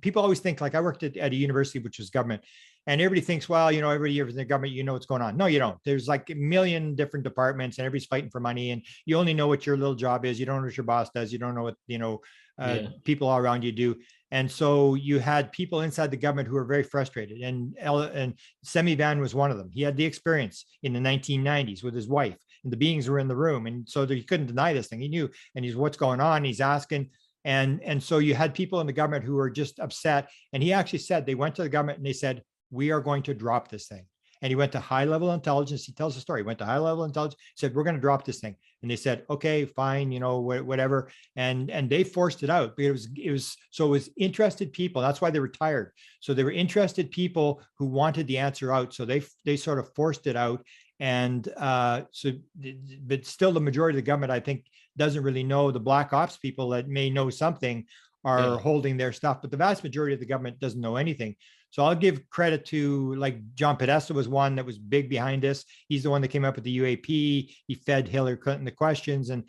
people always think, like, I worked at a university which was government, and everybody thinks, well, every year in the government, what's going on. No, you don't. There's like a million different departments, and everybody's fighting for money, and you only know what your little job is. You don't know what your boss does. You don't know what people all around you do. And so you had people inside the government who were very frustrated, and Semivan was one of them. He had the experience in the 1990s with his wife, and the beings were in the room, and so he couldn't deny this thing. He knew, and he's, what's going on? He's asking. And so you had people in the government who were just upset. And he actually said, they went to the government and they said, we are going to drop this thing. And he went to high level intelligence. He tells the story. He went to high level intelligence, said, we're going to drop this thing. And they said, okay, fine, whatever. And they forced it out. But it was interested people. That's why they were tired. So they were interested people who wanted the answer out. So they sort of forced it out. And but still the majority of the government, I think, doesn't really know. The black ops people that may know something are holding their stuff, but the vast majority of the government doesn't know anything. So I'll give credit to, like, John Podesta was one that was big behind this. He's the one that came up with the UAP. He fed Hillary Clinton the questions and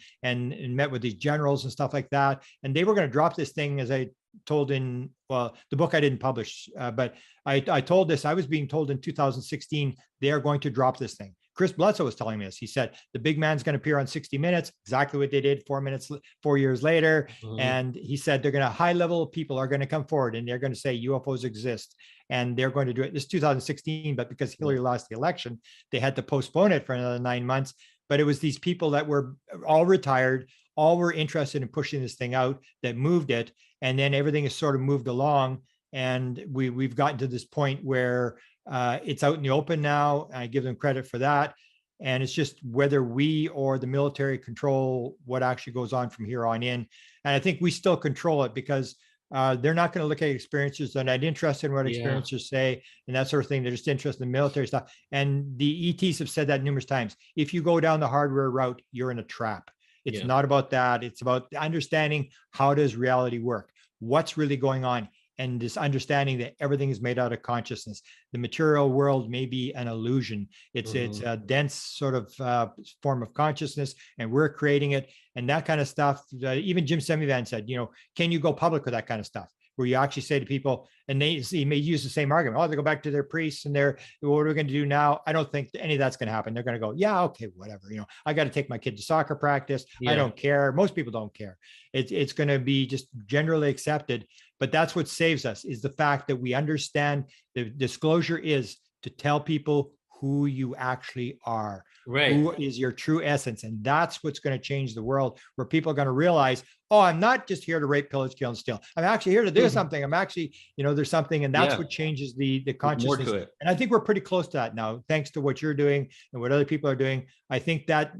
met with these generals and stuff like that. And they were going to drop this thing, as I told in, well, the book I didn't publish, but I told this, I was being told in 2016, they are going to drop this thing. Chris Bledsoe was telling me this. He said, the big man's going to appear on 60 Minutes, exactly what they did 4 years later. Mm-hmm. And he said, they're going to, high level people are going to come forward and they're going to say UFOs exist. And they're going to do it. This is 2016, but because Hillary lost the election, they had to postpone it for another 9 months. But it was these people that were all retired, all were interested in pushing this thing out, that moved it. And then everything has sort of moved along. And we've gotten to this point where it's out in the open now. I give them credit for that. And it's just whether we or the military control what actually goes on from here on in. And I think we still control it, because they're not going to look at experiences. They're not interested in what experiencers say and that sort of thing. They're just interested in military stuff. And the ETs have said that numerous times. If you go down the hardware route, you're in a trap. It's not about that. It's about understanding, how does reality work? What's really going on? And this understanding that everything is made out of consciousness. The material world may be an illusion. It's a dense sort of form of consciousness, and we're creating it. And that kind of stuff. Even Jim Semivan said, can you go public with that kind of stuff? Where you actually say to people, and he may use the same argument. Oh, they go back to their priests and what are we going to do now? I don't think any of that's going to happen. They're going to go, yeah, okay, whatever. I got to take my kid to soccer practice. I don't care. Most people don't care. It's going to be just generally accepted. But that's what saves us, is the fact that we understand the disclosure is to tell people who you actually are. Right. Who is your true essence? And that's what's going to change the world, where people are going to realize, oh, I'm not just here to rape, pillage, kill, and steal. I'm actually here to do something. I'm actually, there's something, and that's what changes the consciousness. More to it. And I think we're pretty close to that now, thanks to what you're doing and what other people are doing. I think that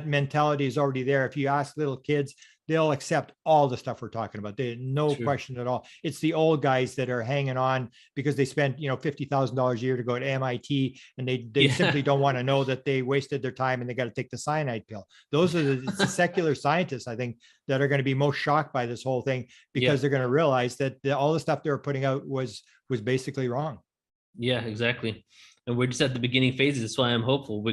mentality is already there. If you ask little kids, they'll accept all the stuff we're talking about. They no question at all. It's the old guys that are hanging on because they spent, $50,000 a year to go to MIT, and they simply don't want to know that they wasted their time and they got to take the cyanide pill. Those are the secular scientists, I think, that are going to be most shocked by this whole thing, because they're going to realize that all the stuff they were putting out was basically wrong. Yeah, exactly. And we're just at the beginning phases. That's why I'm hopeful.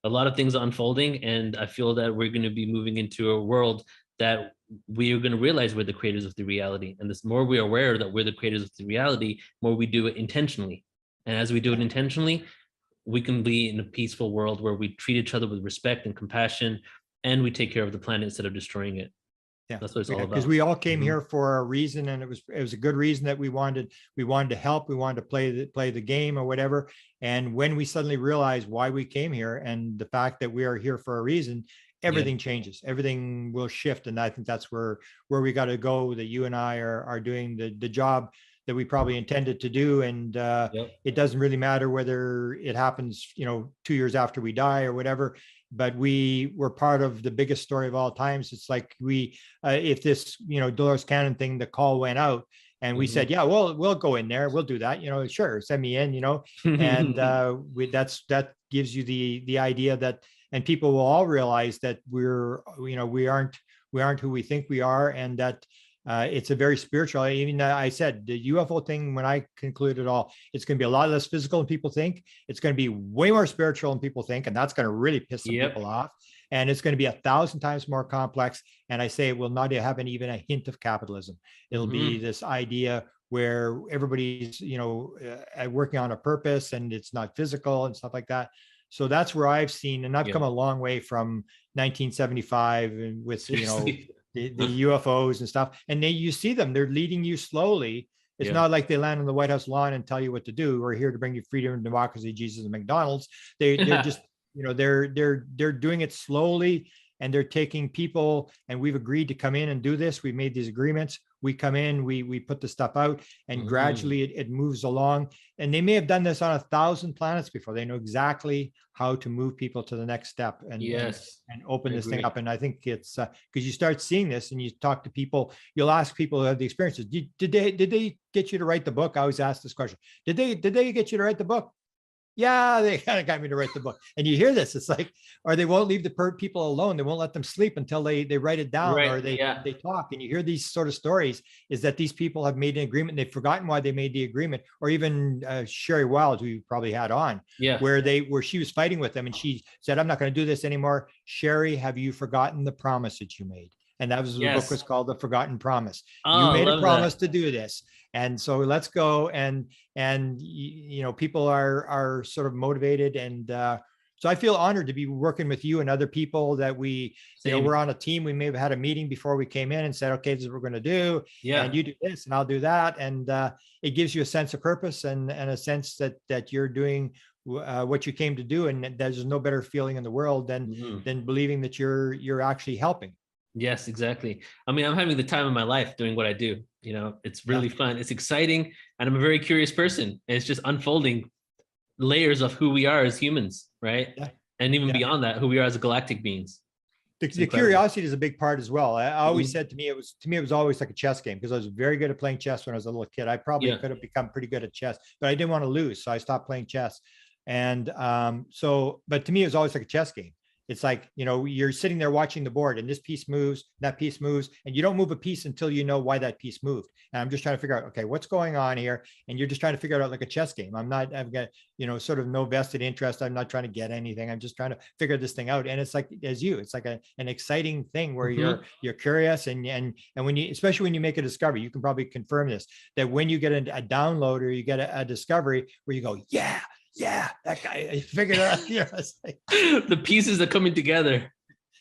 A lot of things are unfolding, and I feel that we're going to be moving into a world that we are going to realize we're the creators of the reality. And the more we are aware that we're the creators of the reality, more we do it intentionally. And as we do it intentionally, we can be in a peaceful world where we treat each other with respect and compassion, and we take care of the planet instead of destroying it. Yeah, that's what it's all about. Because we all came here for a reason, and it was a good reason that we wanted to help, we wanted to play the game or whatever. And when we suddenly realize why we came here and the fact that we are here for a reason, everything changes, everything will shift. And I think that's where we got to go, that you and I are doing the job that we probably intended to do. And it doesn't really matter whether it happens, 2 years after we die or whatever, but we were part of the biggest story of all times. It's like if this, Dolores Cannon thing, the call went out, and we said, yeah, well, we'll go in there, we'll do that, sure, send me in, and that gives you the idea that, and people will all realize that we aren't who we think we are, and that it's a very spiritual. Even I said the UFO thing, when I conclude it all, it's going to be a lot less physical than people think. It's going to be way more spiritual than people think, and that's going to really piss some people off. And it's going to be 1,000 times more complex. And I say it will not have even a hint of capitalism. It'll be this idea where everybody's working on a purpose, and it's not physical and stuff like that. So that's where I've seen, and I've come a long way from 1975 and with, the UFOs and stuff. And you see them, they're leading you slowly. It's not like they land on the White House lawn and tell you what to do. We're here to bring you freedom and democracy, Jesus and McDonald's. They're just, they're doing it slowly, and they're taking people, and we've agreed to come in and do this. We made these agreements. We come in, we put the stuff out, and gradually it moves along. And they may have done this on 1,000 planets before. They know exactly how to move people to the next step and open this thing up. And I think it's because you start seeing this, and you talk to people, you'll ask people who have the experiences, did they get you to write the book? I always ask this question. Did they get you to write the book? Yeah, they kind of got me to write the book. And you hear this, it's like, or they won't leave the people alone. They won't let them sleep until they write it down, or they talk. And you hear these sort of stories, is that these people have made an agreement, and they've forgotten why they made the agreement. Or even Sherry Wild, who you probably had on, where she was fighting with them, and she said, I'm not going to do this anymore. Sherry, have you forgotten the promise that you made? And that was the book was called The Forgotten Promise. You made a promise to do this. And so let's go. And people are sort of motivated. And so I feel honored to be working with you and other people that we're on a team. We may have had a meeting before we came in and said, okay, this is what we're going to do. Yeah. And you do this and I'll do that. And it gives you a sense of purpose and a sense that you're doing what you came to do. And there's no better feeling in the world than believing that you're actually helping. Yes, exactly. I mean, I'm having the time of my life doing what I do. It's really fun. It's exciting. And I'm a very curious person. And it's just unfolding layers of who we are as humans, right? Yeah. And even beyond that, who we are as galactic beings. The curiosity is a big part as well. I always said it was always like a chess game, because I was very good at playing chess when I was a little kid. I probably could have become pretty good at chess, but I didn't want to lose. So I stopped playing chess. And but to me, it was always like a chess game. It's like, you're sitting there watching the board, and this piece moves, that piece moves, and you don't move a piece until you know why that piece moved. And I'm just trying to figure out, okay, what's going on here? And you're just trying to figure it out like a chess game. I've got, sort of no vested interest. I'm not trying to get anything. I'm just trying to figure this thing out. And it's like, it's like an exciting thing where you're curious. And when you, especially when you make a discovery, you can probably confirm this, that when you get a download or you get a discovery where you go, yeah, that guy, I figured it out. It's like, the pieces are coming together.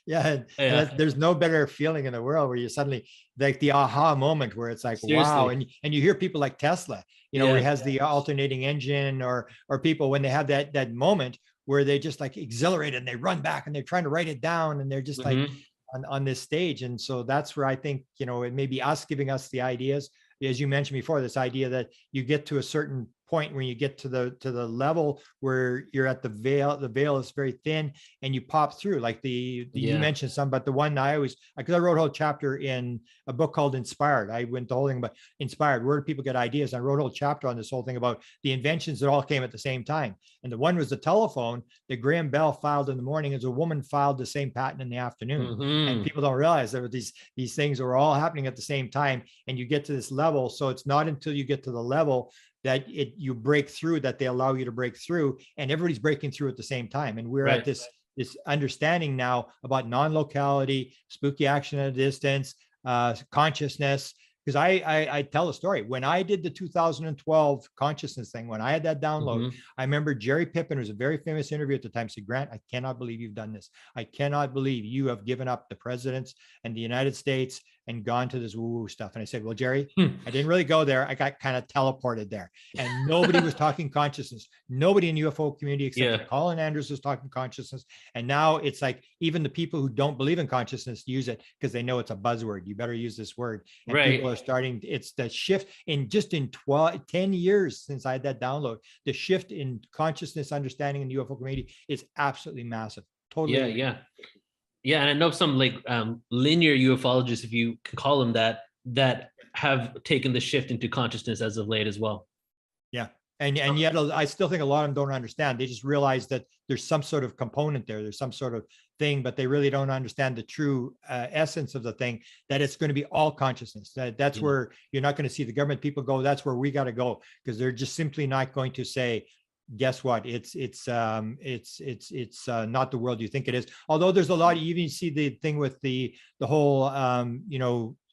Yeah, and Yeah, there's no better feeling in the world where you suddenly like the aha moment where it's like, wow, seriously. and you hear people like Tesla, where he Yeah. has the alternating engine, or people when they have that moment where they just like exhilarated and they run back and they're trying to write it down and they're just like Hmm. on this stage. And so that's where I think, it may be us giving us the ideas, as you mentioned before, this idea that you get to a certain point when you get to the level where you're at the veil is very thin and you pop through, like you Yeah. mentioned some, but the one I always, because I wrote a whole chapter in a book called Inspired. I went the whole thing about Inspired, where do people get ideas? I wrote a whole chapter on this whole thing about the inventions that all came at the same time. And the one was the telephone that Graham Bell filed in the morning, as a woman filed the same patent in the afternoon. And Hmm. people don't realize there were these things were all happening at the same time, and you get to this level. So it's not until you get to the level that you break through, that they allow you to break through, and everybody's breaking through at the same time. And we're at Right. this understanding now about non-locality, spooky action at a distance, consciousness. Because I tell a story. When I did the 2012 consciousness thing, when I had that download, Hmm. I remember Jerry Pippin, who's a very famous interview at the time, said, Grant, I cannot believe you've done this. I cannot believe you have given up the presidents and the United States and gone to this woo-woo stuff. And I said, well, Jerry, I didn't really go there. I got kind of teleported there. And nobody was talking consciousness. Nobody in the UFO community except Yeah. for Colin Andrews was talking consciousness. And now it's like even the people who don't believe in consciousness use it because they know it's a buzzword. You better use this word. And Right. people are starting, it's the shift in 10 years since I had that download. The shift in consciousness understanding in the UFO community is absolutely massive. Totally. Yeah. Yeah. Yeah, and I know some like linear ufologists, if you can call them that, that have taken the shift into consciousness as of late as well. Yeah. And yet I still think a lot of them don't understand. They just realize that there's some sort of component there. There's some sort of thing, but they really don't understand the true essence of the thing, that it's going to be all consciousness. That's where you're not going to see the government people go. That's where we got to go, because they're just simply not going to say, guess what? It's not the world you think it is. Although there's a lot, you even see the thing with the whole,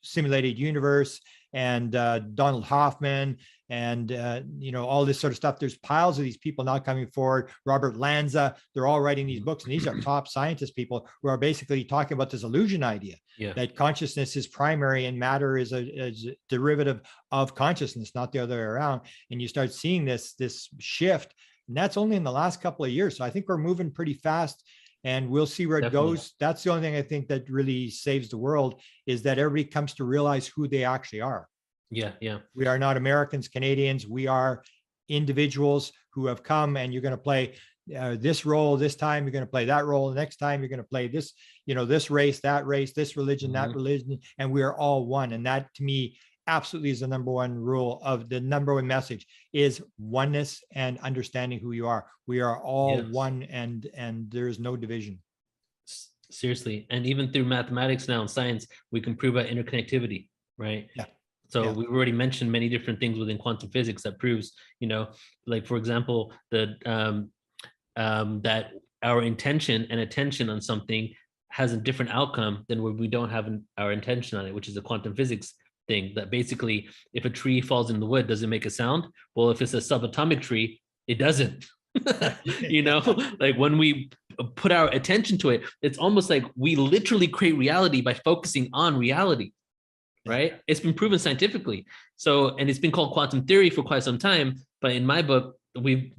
simulated universe and Donald Hoffman and all this sort of stuff. There's piles of these people now coming forward. Robert Lanza, they're all writing these books, and these are top scientist people who are basically talking about this illusion idea that consciousness is primary and matter is a derivative of consciousness, not the other way around. And you start seeing this shift, and that's only in the last couple of years. So I think we're moving pretty fast, and we'll see where it goes. That's the only thing I think that really saves the world, is that everybody comes to realize who they actually are. Yeah. Yeah. We are not Americans, Canadians. We are individuals who have come, and you're going to play this role this time. You're going to play that role the next time. You're going to play this, this race, that race, this religion, that religion, and we are all one. And that, to me, absolutely is the number one rule of the number one message, is oneness and understanding who you are. We are all one, and there's no division. Seriously. And even through mathematics now and science, we can prove our interconnectivity, right? Yeah. So we've already mentioned many different things within quantum physics that proves, like, for example, that our intention and attention on something has a different outcome than when we don't have our intention on it, which is a quantum physics thing. That basically, if a tree falls in the wood, does it make a sound? Well, if it's a subatomic tree, it doesn't. Like when we put our attention to it, it's almost like we literally create reality by focusing on reality. Right? It's been proven scientifically. So, and it's been called quantum theory for quite some time. But in my book,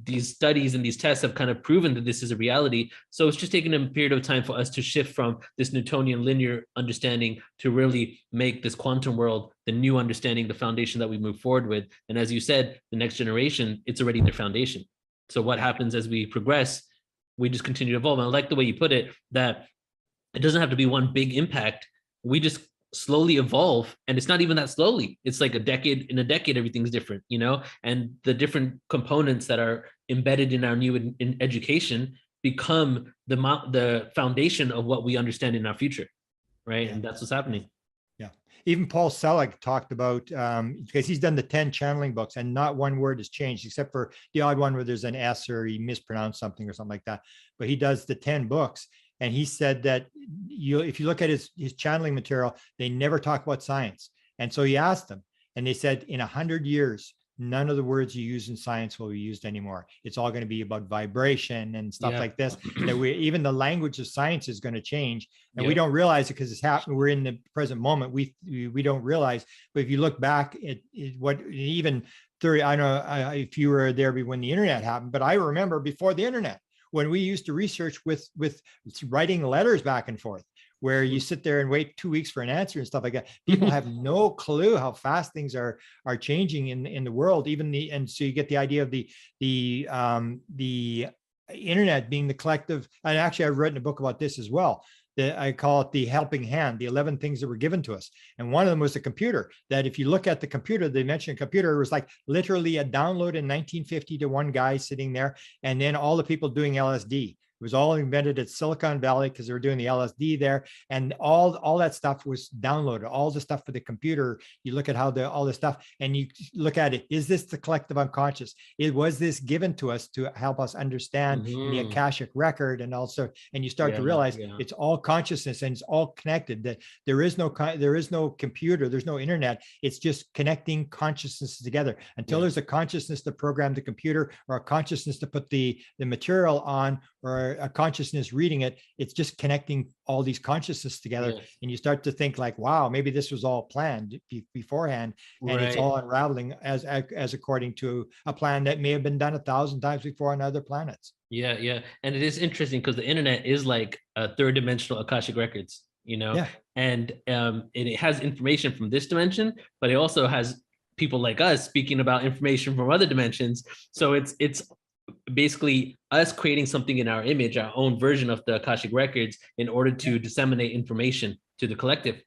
these studies and these tests have kind of proven that this is a reality. So it's just taken a period of time for us to shift from this Newtonian linear understanding to really make this quantum world the new understanding, the foundation that we move forward with. And as you said, the next generation, it's already their foundation. So what happens as we progress, we just continue to evolve. And I like the way you put it, that it doesn't have to be one big impact. We just slowly evolve, and it's not even that slowly. It's like in a decade everything's different, and the different components that are embedded in our new in education become the foundation of what we understand in our future, right? And that's what's happening. Even Paul Selig talked about, because he's done the 10 channeling books, and not one word has changed except for the odd one where there's an S or he mispronounced something or something like that. But he does the 10 books. And he said that if you look at his channeling material, they never talk about science. And so he asked them, and they said, in 100 years, none of the words you use in science will be used anymore. It's all going to be about vibration and stuff like this, that even the language of science is going to change. And we don't realize it because it's happening. We're in the present moment. We don't realize, but if you look back at what even 30, I know if you were there when the internet happened, but I remember before the internet, when we used to research with writing letters back and forth, where you sit there and wait 2 weeks for an answer and stuff like that. People have no clue how fast things are changing in the world. And so you get the idea of the internet being the collective. And actually, I've written a book about this as well. I call it the helping hand, the 11 things that were given to us. And one of them was the computer, that if you look at the computer, they mentioned computer, it was like literally a download in 1950 to one guy sitting there. And then all the people doing LSD. It was all invented at Silicon Valley because they were doing the LSD there, and all that stuff was downloaded. All the stuff for the computer. You look at how all the stuff, and you look at it. Is this the collective unconscious? Was this given to us to help us understand the Akashic record, and you start to realize it's all consciousness and it's all connected. That there is no computer, there's no internet. It's just connecting consciousness together. Until there's a consciousness to program the computer, or a consciousness to put the material on, or a consciousness reading it, it's just connecting all these consciousness together. And you start to think like, wow, maybe this was all planned beforehand, and it's all unraveling as according to a plan that may have been done 1,000 times before on other planets. And it is interesting because the internet is like a third dimensional Akashic records, and it has information from this dimension, but it also has people like us speaking about information from other dimensions. So it's basically us creating something in our image, our own version of the Akashic records, in order to disseminate information to the collective.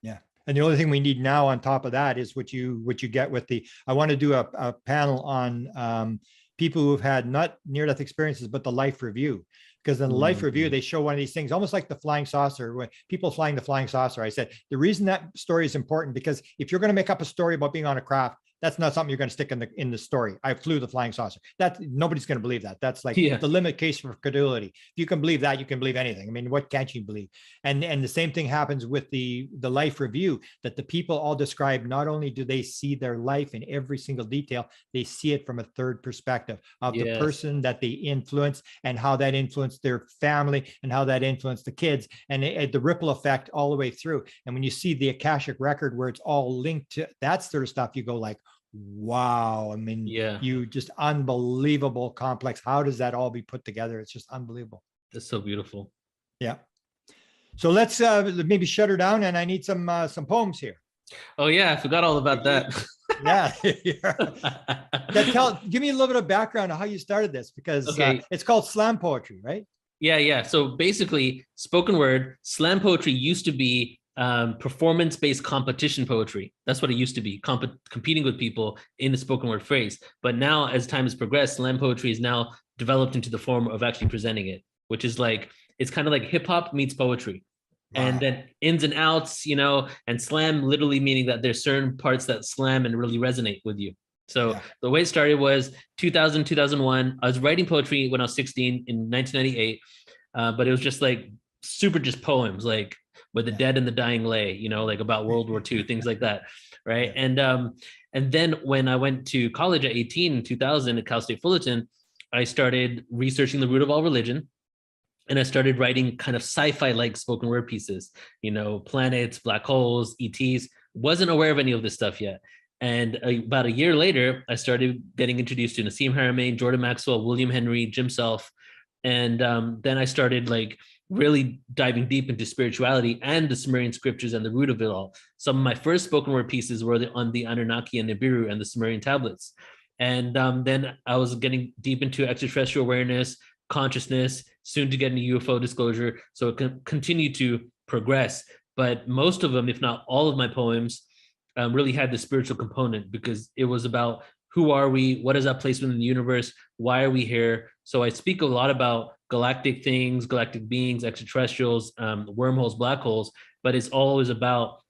Yeah. And the only thing we need now on top of that is what you get with I want to do a panel on people who've had not near-death experiences, but the life review. Because in the life review, they show one of these things, almost like the flying saucer, when people flying the flying saucer. I said, the reason that story is important, because if you're going to make up a story about being on a craft, that's not something you're going to stick in the story. I flew the flying saucer. Nobody's going to believe that. That's like the limit case for credulity. If you can believe that, you can believe anything. I mean, what can't you believe? And the same thing happens with the life review, that the people all describe, not only do they see their life in every single detail, they see it from a third perspective of the person that they influence, and how that influenced their family, and how that influenced the kids, and the ripple effect all the way through. And when you see the Akashic record where it's all linked to that sort of stuff, you go like, wow. I mean, you just unbelievable complex. How does that all be put together? It's just unbelievable. That's so beautiful. Yeah. So let's maybe shut her down, and I need some poems here. Oh yeah, I forgot all about that. Give me a little bit of background on how you started this, because it's called slam poetry, right? Yeah. So basically, spoken word slam poetry used to be performance-based competition poetry. That's what it used to be, competing with people in the spoken word phrase. But now, as time has progressed, slam poetry is now developed into the form of actually presenting it, which is like, it's kind of like hip hop meets poetry. Wow. And then ins and outs, and slam literally meaning that there's certain parts that slam and really resonate with you. So the way it started was 2000, 2001. I was writing poetry when I was 16 in 1998, but it was just like super just poems, like Where the Dead and the Dying Lay, like about World War II, things like that, right? And then when I went to college at 18 in 2000 at Cal State Fullerton, I started researching the root of all religion. And I started writing kind of sci-fi-like spoken word pieces, planets, black holes, ETs. Wasn't aware of any of this stuff yet. And about a year later, I started getting introduced to Nassim Haramein, Jordan Maxwell, William Henry, Jim Self. And then I started like really diving deep into spirituality and the Sumerian scriptures and the root of it all. Some of my first spoken word pieces were on the Anunnaki and Nibiru and the Sumerian tablets. And then I was getting deep into extraterrestrial awareness, consciousness, soon to get into UFO disclosure. So it can continue to progress. But most of them, if not all of my poems, really had the spiritual component, because it was about who are we? What is our placement in the universe? Why are we here? So I speak a lot about galactic things, galactic beings, extraterrestrials, wormholes, black holes, but it's always about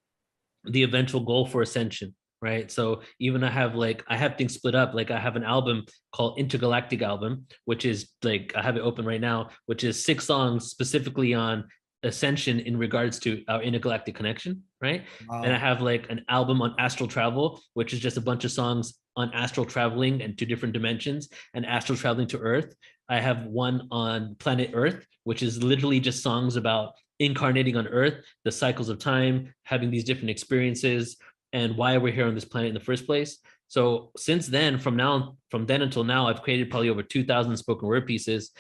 the eventual goal for ascension, right? So even I have things split up. Like I have an album called Intergalactic Album, which is like, I have it open right now, which is 6 songs specifically on Ascension in regards to our intergalactic connection, right? Wow. And I have like an album on astral travel, which is just a bunch of songs on astral traveling and to different dimensions and astral traveling to Earth. I have one on planet Earth, which is literally just songs about incarnating on Earth, the cycles of time, having these different experiences, and why we're here on this planet in the first place. So since then, from then until now, I've created probably over 2,000 spoken word pieces.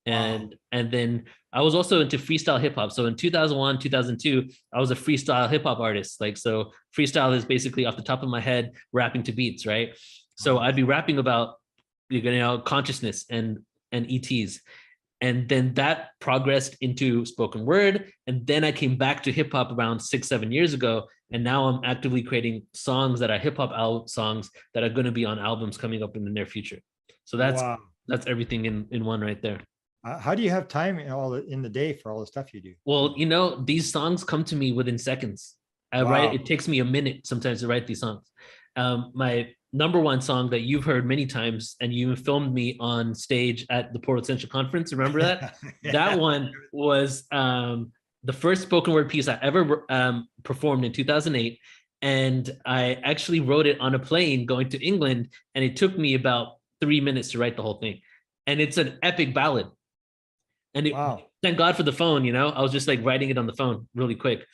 And then I was also into freestyle hip hop. So in 2001, 2002, I was a freestyle hip hop artist. Like, so freestyle is basically off the top of my head, rapping to beats, right? So I'd be rapping about, consciousness and ETs. And then that progressed into spoken word. And then I came back to hip hop around 6-7 years ago. And now I'm actively creating songs that are hip hop songs that are going to be on albums coming up in the near future. So that's everything in one right there. How do you have time in the day for all the stuff you do? Well, these songs come to me within seconds. It takes me a minute sometimes to write these songs. My number one song that you've heard many times, and you filmed me on stage at the PortalToAscension conference. Remember that? Yeah. That one was the first spoken word piece I ever performed in 2008. And I actually wrote it on a plane going to England, and it took me about 3 minutes to write the whole thing. And it's an epic ballad. And thank God for the phone, I was just like writing it on the phone really quick.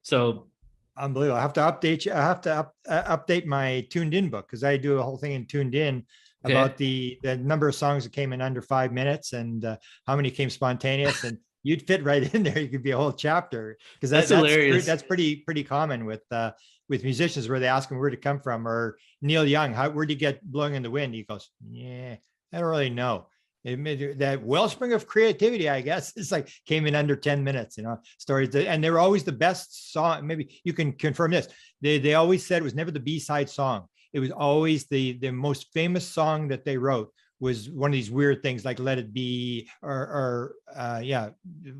So unbelievable. I have to update you. I have to update my Tuned In book, because I do a whole thing in Tuned In about the number of songs that came in under 5 minutes and how many came spontaneous. And you'd fit right in there. You could be a whole chapter, because that's hilarious. That's pretty common with musicians, where they ask them where to come from. Or Neil Young, where'd you get Blowing in the Wind? He goes, yeah, I don't really know. That wellspring of creativity, I guess, it's like came in under 10 minutes, stories and they were always the best song. Maybe you can confirm this. They always said it was never the B-side song. It was always the most famous song that they wrote was one of these weird things like Let It Be or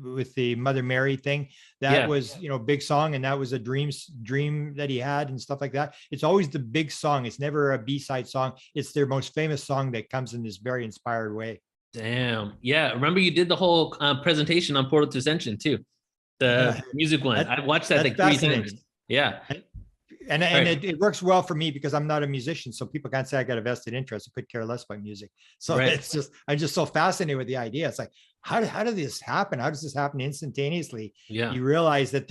with the Mother Mary thing. That was, big song. And that was a dream that he had and stuff like that. It's always the big song. It's never a B-side song. It's their most famous song that comes in this very inspired way. Damn. Yeah. Remember you did the whole presentation on PortalToAscension too. The music one. I watched that like 3 times. Yeah. And it works well for me because I'm not a musician. So people can't say I got a vested interest. I could care less about music. So I'm just so fascinated with the idea. It's like, how did this happen? How does this happen instantaneously? Yeah. You realize that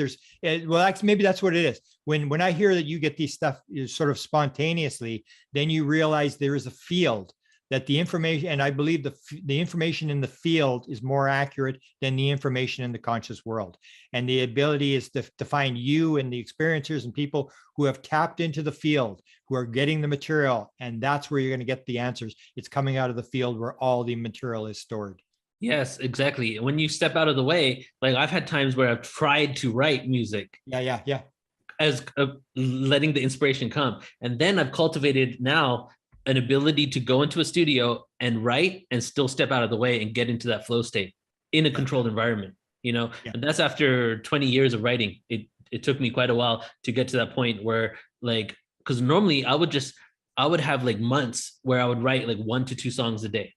maybe that's what it is. When I hear that you get these stuff sort of spontaneously, then you realize there is a field that the information, and I believe the information in the field is more accurate than the information in the conscious world. And the ability is to find you and the experiencers and people who have tapped into the field, who are getting the material. And that's where you're going to get the answers. It's coming out of the field where all the material is stored. Yes, exactly. When you step out of the way, like I've had times where I've tried to write music. Yeah. As letting the inspiration come. And then I've cultivated now an ability to go into a studio and write and still step out of the way and get into that flow state in a controlled environment, and that's after 20 years of writing. It took me quite a while to get to that point where like, because normally I would have like months where I would write like 1 to 2 songs a day.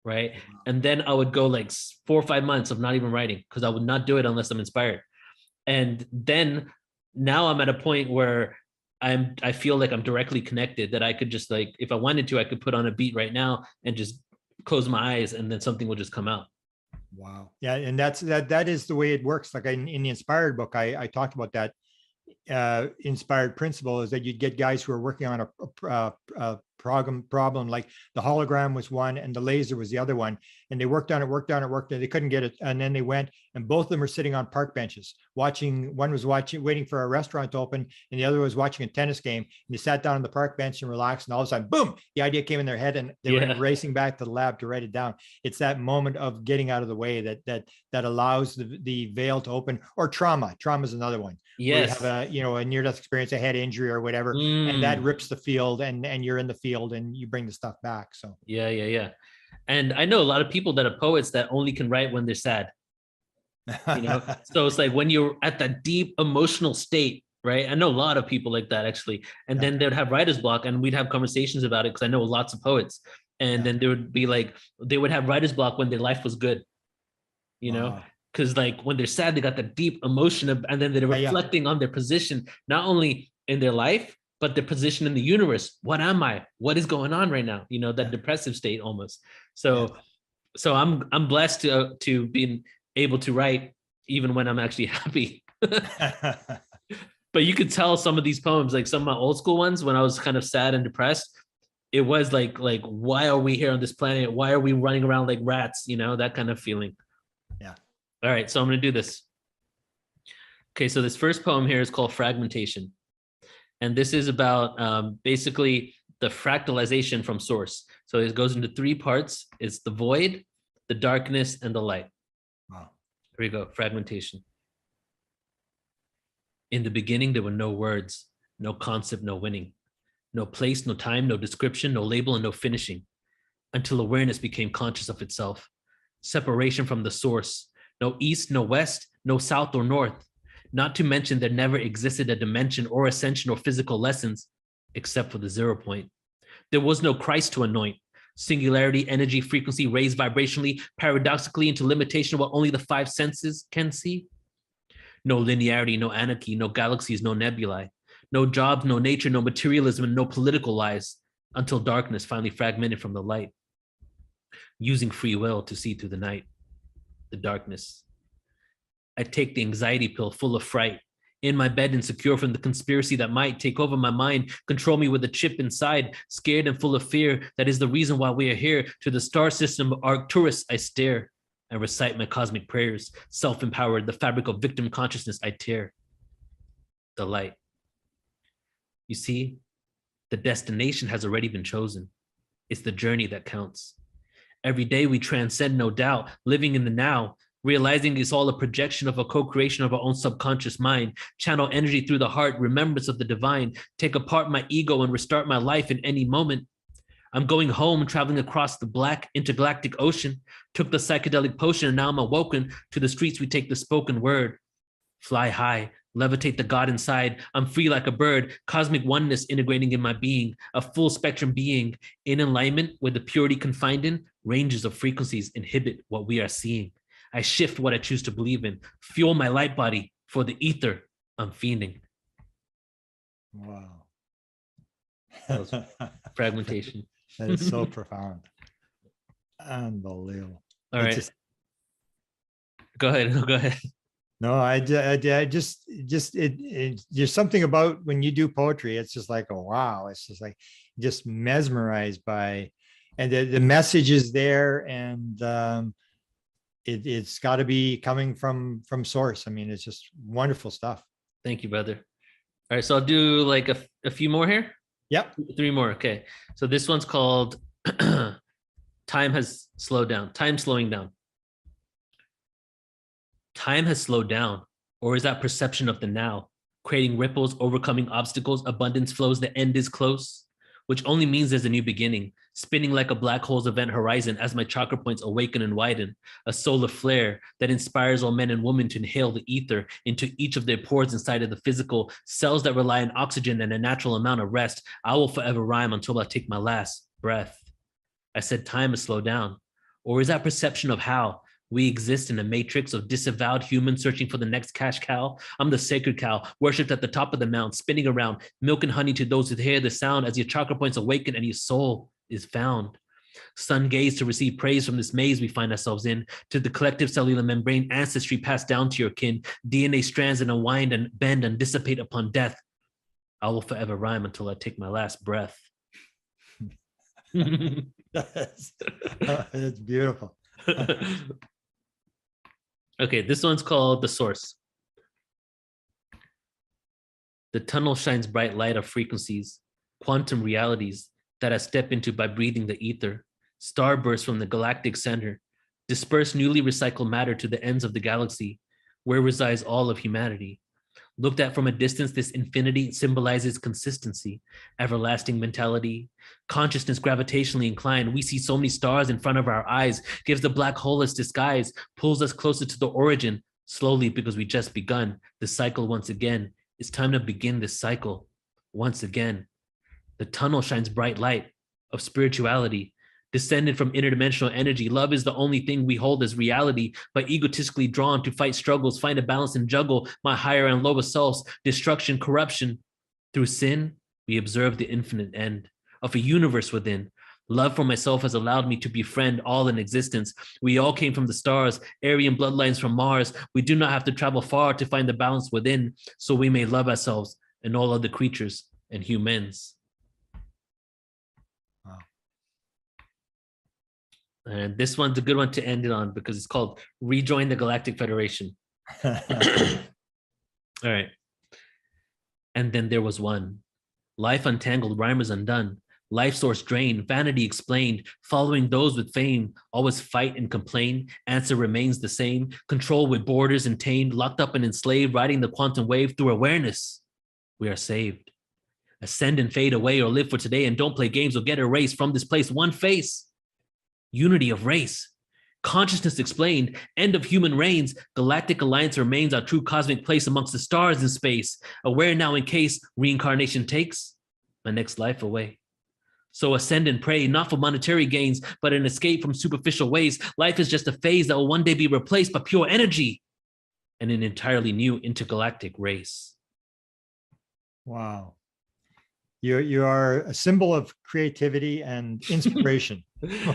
Right. And then I would go like 4 or 5 months of not even writing because I would not do it unless I'm inspired. And then now I'm at a point where I feel like I'm directly connected, that I could just like, if I wanted to, I could put on a beat right now and just close my eyes and then something will just come out. Wow. Yeah. And that is the way it works. Like in the Inspired book, I talked about that inspired principle, is that you'd get guys who are working on a problem, like the hologram was one and the laser was the other one, and they worked on it, they couldn't get it, and then they went, and both of them were sitting on park benches watching. One was waiting for a restaurant to open, and the other was watching a tennis game, and they sat down on the park bench and relaxed, and all of a sudden, boom, the idea came in their head, and they were racing back to the lab to write it down. It's that moment of getting out of the way that allows the veil to open. Or trauma is another one. Yes. You have a near-death experience, a head injury or whatever, and that rips the field, and you're in the field and you bring the stuff back. So yeah. And I know a lot of people that are poets that only can write when they're sad. So it's like when you're at that deep emotional state, right? I know a lot of people like that actually. And then they'd have writer's block, and we'd have conversations about it because I know lots of poets. And then there would be like, they would have writer's block when their life was good, Because like when they're sad, they got that deep emotion and then they're reflecting on their position, not only in their life, but their position in the universe. What am I? What is going on right now? You know, that depressive state almost. So I'm blessed to be able to write even when I'm actually happy. But you could tell some of these poems, like some of my old school ones, when I was kind of sad and depressed, it was like why are we here on this planet? Why are we running around like rats? You know, that kind of feeling. Yeah. All right, so I'm going to do this. Okay, so this first poem here is called Fragmentation. And this is about basically the fractalization from source. So it goes into three parts. It's the void, the darkness, and the light. Wow. Here we go, fragmentation. In the beginning, there were no words, no concept, no winning, no place, no time, no description, no label, and no finishing, until awareness became conscious of itself. Separation from the source, no east, no west, no south or north. Not to mention there never existed a dimension or ascension or physical lessons, except for the 0 point. There was no Christ to anoint. Singularity, energy, frequency raised vibrationally, paradoxically into limitation of what only the five senses can see. No linearity, no anarchy, no galaxies, no nebulae. No jobs, no nature, no materialism, and no political lies, until darkness finally fragmented from the light, using free will to see through the night, the darkness. I take the anxiety pill full of fright, in my bed insecure from the conspiracy that might take over my mind, control me with a chip inside, scared and full of fear. That is the reason why we are here. To the star system of Arcturus I stare and recite my cosmic prayers. Self-empowered, the fabric of victim consciousness I tear. The light. You see, the destination has already been chosen. It's the journey that counts. Every day we transcend, no doubt, living in the now, realizing it's all a projection of a co-creation of our own subconscious mind, channel energy through the heart, remembrance of the divine, take apart my ego and restart my life in any moment. I'm going home, traveling across the black intergalactic ocean, took the psychedelic potion, and now I'm awoken. To the streets we take the spoken word. Fly high, levitate the God inside. I'm free like a bird, cosmic oneness integrating in my being, a full spectrum being, in alignment with the purity confined in, ranges of frequencies inhibit what we are seeing. I shift what I choose to believe in, fuel my light body for the ether I'm fiending. Wow. Fragmentation. That is so profound. Unbelievable. All right. Go ahead. Go ahead. No, I just there's something about when you do poetry, it's just like, oh, wow. It's just like, just mesmerized by, and the message is there, and it's got to be coming from source. I mean, it's just wonderful stuff. Thank you, brother. All right, so I'll do like a few more here. Yep. 3 more. Okay. So this one's called Time Has Slowed Down. Time slowing down. Time has slowed down, or is that perception of the now, creating ripples, overcoming obstacles, abundance flows, the end is close, which only means there's a new beginning, spinning like a black hole's event horizon as my chakra points awaken and widen, a solar flare that inspires all men and women to inhale the ether into each of their pores inside of the physical, cells that rely on oxygen and a natural amount of rest. I will forever rhyme until I take my last breath. I said time has slowed down, or is that perception of how we exist in a matrix of disavowed humans searching for the next cash cow? I'm the sacred cow, worshipped at the top of the mount, spinning around, milk and honey to those who hear the sound as your chakra points awaken and your soul is found. Sun gaze to receive praise from this maze we find ourselves in, to the collective cellular membrane ancestry passed down to your kin, DNA strands that unwind and bend and dissipate upon death. I will forever rhyme until I take my last breath. That's beautiful. Okay, this one's called The Source. The tunnel shines bright light of frequencies, quantum realities that I step into by breathing the ether, starbursts from the galactic center, disperse newly recycled matter to the ends of the galaxy, where resides all of humanity. Looked at from a distance, this infinity symbolizes consistency, everlasting mentality, consciousness gravitationally inclined. We see so many stars in front of our eyes, gives the black hole its disguise, pulls us closer to the origin, slowly because we just begun the cycle once again. It's time to begin this cycle once again. The tunnel shines bright light of spirituality, descended from interdimensional energy. Love is the only thing we hold as reality, but egotistically drawn to fight struggles, find a balance and juggle my higher and lower selves, destruction, corruption. Through sin, we observe the infinite end of a universe within. Love for myself has allowed me to befriend all in existence. We all came from the stars, Aryan bloodlines from Mars. We do not have to travel far to find the balance within, so we may love ourselves and all other creatures and humans. Wow. And this one's a good one to end it on because it's called Rejoin the Galactic Federation. All right. And then there was one. Life untangled, rhymers undone. Life source drained, vanity explained, following those with fame, always fight and complain, answer remains the same, control with borders and tamed, locked up and enslaved, riding the quantum wave through awareness, we are saved. Ascend and fade away or live for today and don't play games or get erased from this place, one face, unity of race, consciousness explained, end of human reigns, galactic alliance remains our true cosmic place amongst the stars in space, aware now in case reincarnation takes my next life away. So ascend and pray, not for monetary gains, but an escape from superficial ways. Life is just a phase that will one day be replaced by pure energy and an entirely new intergalactic race. Wow. You are a symbol of creativity and inspiration.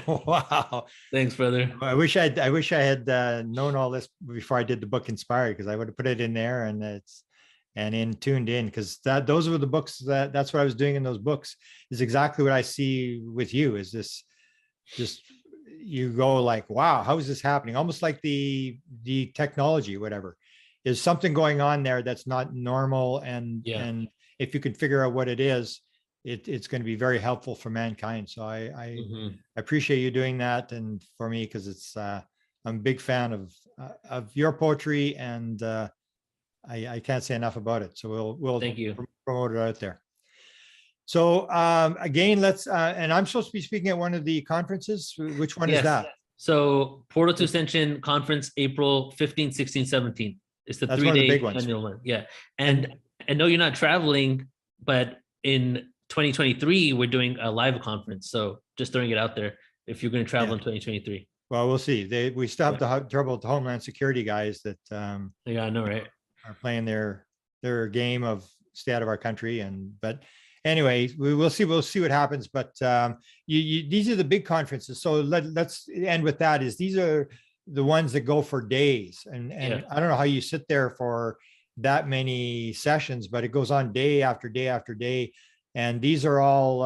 Wow. Thanks, brother. I wish I had known all this before I did the book Inspired, because I would have put it in there and tuned in, because those were the books that's what I was doing in those books, is exactly what I see with you. Is this just, you go like, wow, how is this happening? Almost like the technology, whatever, is something going on there that's not normal. And if you can figure out what it is, it's going to be very helpful for mankind. So I appreciate you doing that. And for me, because it's, I'm a big fan of your poetry, and I can't say enough about it. So we'll thank you. Promote it out there. So again, let's, and I'm supposed to be speaking at one of the conferences. Which one is that? So PortalToAscension conference, April 15, 16, 17. It's the 3-day annual one. Yeah. And I know you're not traveling, but in 2023, we're doing a live conference. So just throwing it out there, if you're going to travel in 2023. Well, we'll see. We still have the trouble with the Homeland Security guys that yeah, I know, right? Are playing their game of stay out of our country. But anyway, we'll see what happens. But these are the big conferences. So let's end with that. Is these are the ones that go for days, and I don't know how you sit there for that many sessions, but it goes on day after day after day. And these are all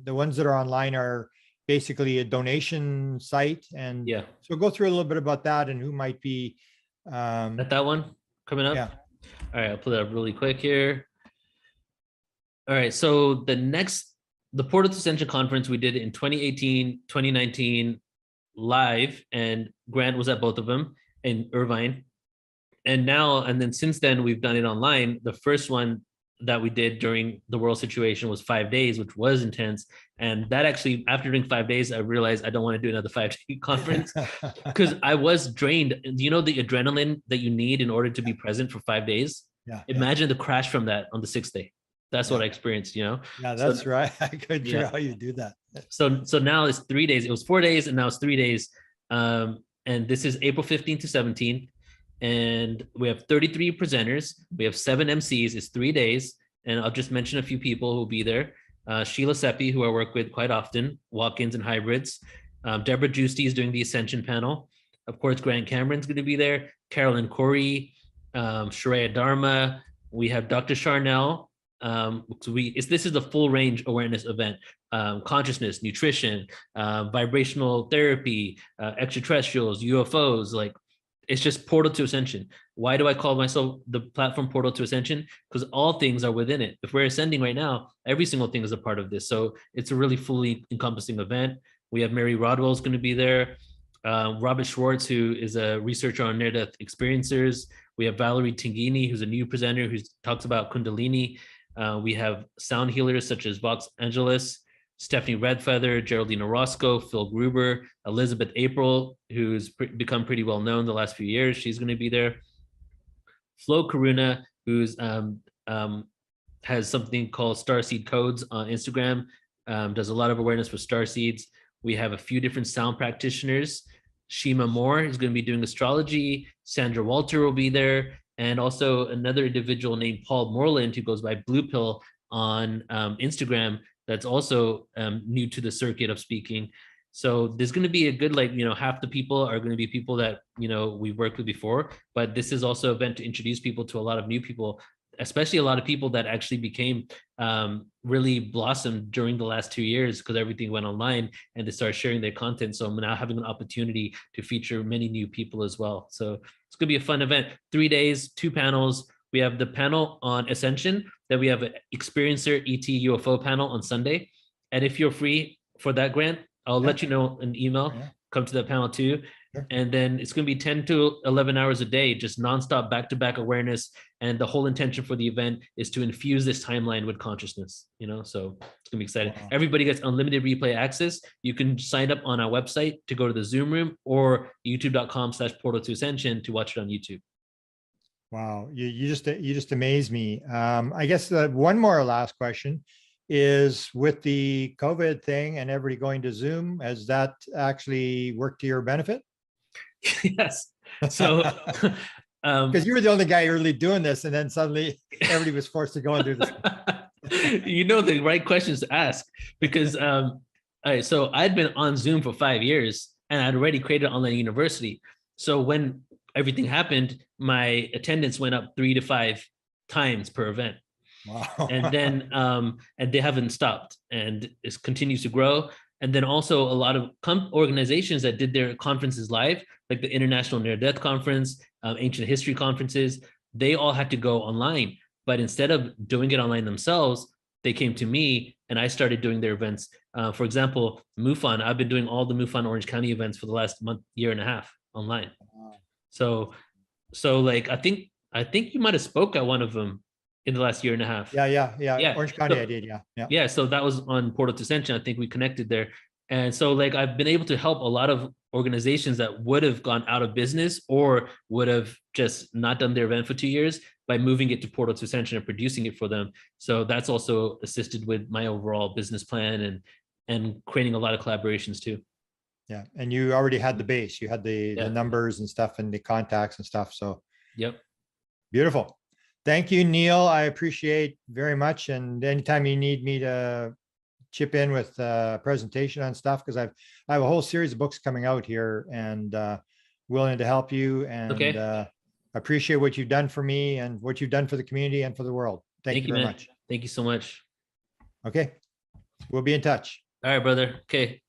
the ones that are online are basically a donation site. And so go through a little bit about that and who might be at that one coming up. Yeah. All right, I'll pull it up really quick here. All right, so the PortalToAscension conference we did in 2018, 2019 live, and Grant was at both of them in Irvine. And then since then, we've done it online. The first one that we did during the world situation was 5 days, which was intense. And that actually, after doing 5 days, I realized I don't want to do another 5-day conference because I was drained. You know, the adrenaline that you need in order to be present for 5 days. Yeah. Imagine the crash from that on the 6th day. That's what I experienced, you know? Yeah, that's right. I couldn't figure how you do that. So now it's 3 days. It was 4 days and now it's 3 days. And this is April 15th to 17th. And we have 33 presenters. We have 7 MCs. It's 3 days. And I'll just mention a few people who will be there. Sheila Seppi, who I work with quite often, walk-ins and hybrids. Deborah Giusti is doing the Ascension panel. Of course, Grant Cameron's going to be there. Carolyn Corey, Shreya Dharma. We have Dr. Charnel. This is the full range awareness event. Consciousness, nutrition, vibrational therapy, extraterrestrials, UFOs, like it's just Portal to Ascension. Why do I call myself the platform Portal to Ascension? Because all things are within it. If we're ascending right now, every single thing is a part of this. So it's a really fully encompassing event. We have Mary Rodwell's going to be there. Robert Schwartz, who is a researcher on near-death experiencers. We have Valerie Tingini, who's a new presenter who talks about Kundalini. We have sound healers such as Vox Angeles, Stephanie Redfeather, Geraldine Orozco, Phil Gruber, Elizabeth April, who's become pretty well known the last few years. She's going to be there. Flo Karuna, who's has something called Starseed Codes on Instagram, does a lot of awareness for starseeds. We have a few different sound practitioners. Shima Moore is going to be doing astrology. Sandra Walter will be there. And also another individual named Paul Moreland, who goes by Blue Pill on Instagram, that's also new to the circuit of speaking. So there's going to be a good, like, half the people are going to be people that, we've worked with before, but this is also an event to introduce people to a lot of new people, especially a lot of people that actually became really blossomed during the last 2 years because everything went online and they started sharing their content. So I'm now having an opportunity to feature many new people as well. So it's going to be a fun event. 3 days, 2 panels. We have the panel on Ascension, then we have an Experiencer ET UFO panel on Sunday. And if you're free for that, Grant, I'll let you know an email. Come to that panel too. Sure. And then it's going to be 10 to 11 hours a day, just nonstop back-to-back awareness. And the whole intention for the event is to infuse this timeline with consciousness, so it's going to be exciting. Wow. Everybody gets unlimited replay access. You can sign up on our website to go to the Zoom room or youtube.com/PortalToAscension to watch it on YouTube. Wow. You just amaze me. I guess one more last question is, with the COVID thing and everybody going to Zoom, has that actually worked to your benefit? Yes. So, because you were the only guy really doing this, and then suddenly everybody was forced to go and do this. The right questions to ask, because all right, so I'd been on Zoom for 5 years and I'd already created an online university. So when everything happened, my attendance went up 3 to 5 times per event. Wow. And then and they haven't stopped, and it continues to grow. And then also a lot of organizations that did their conferences live, like the International Near Death Conference, Ancient History Conferences, they all had to go online. But instead of doing it online themselves, they came to me and I started doing their events. For example, MUFON, I've been doing all the MUFON Orange County events for the last year and a half online. Wow. So like, I think you might've spoke at one of them in the last year and a half. Yeah. Orange County, I did. Yeah. So that was on PortalToAscension. I think we connected there. And so like, I've been able to help a lot of organizations that would have gone out of business or would have just not done their event for 2 years by moving it to PortalToAscension and producing it for them. So that's also assisted with my overall business plan and creating a lot of collaborations too. Yeah. And you already had the base, you had the numbers and stuff and the contacts and stuff. So yep. Beautiful. Thank you, Neil. I appreciate very much. And anytime you need me to chip in with a presentation on stuff, because I have a whole series of books coming out here, and willing to help you. And appreciate what you've done for me and what you've done for the community and for the world. Thank you very much. Thank you so much. Okay. We'll be in touch. All right, brother. Okay.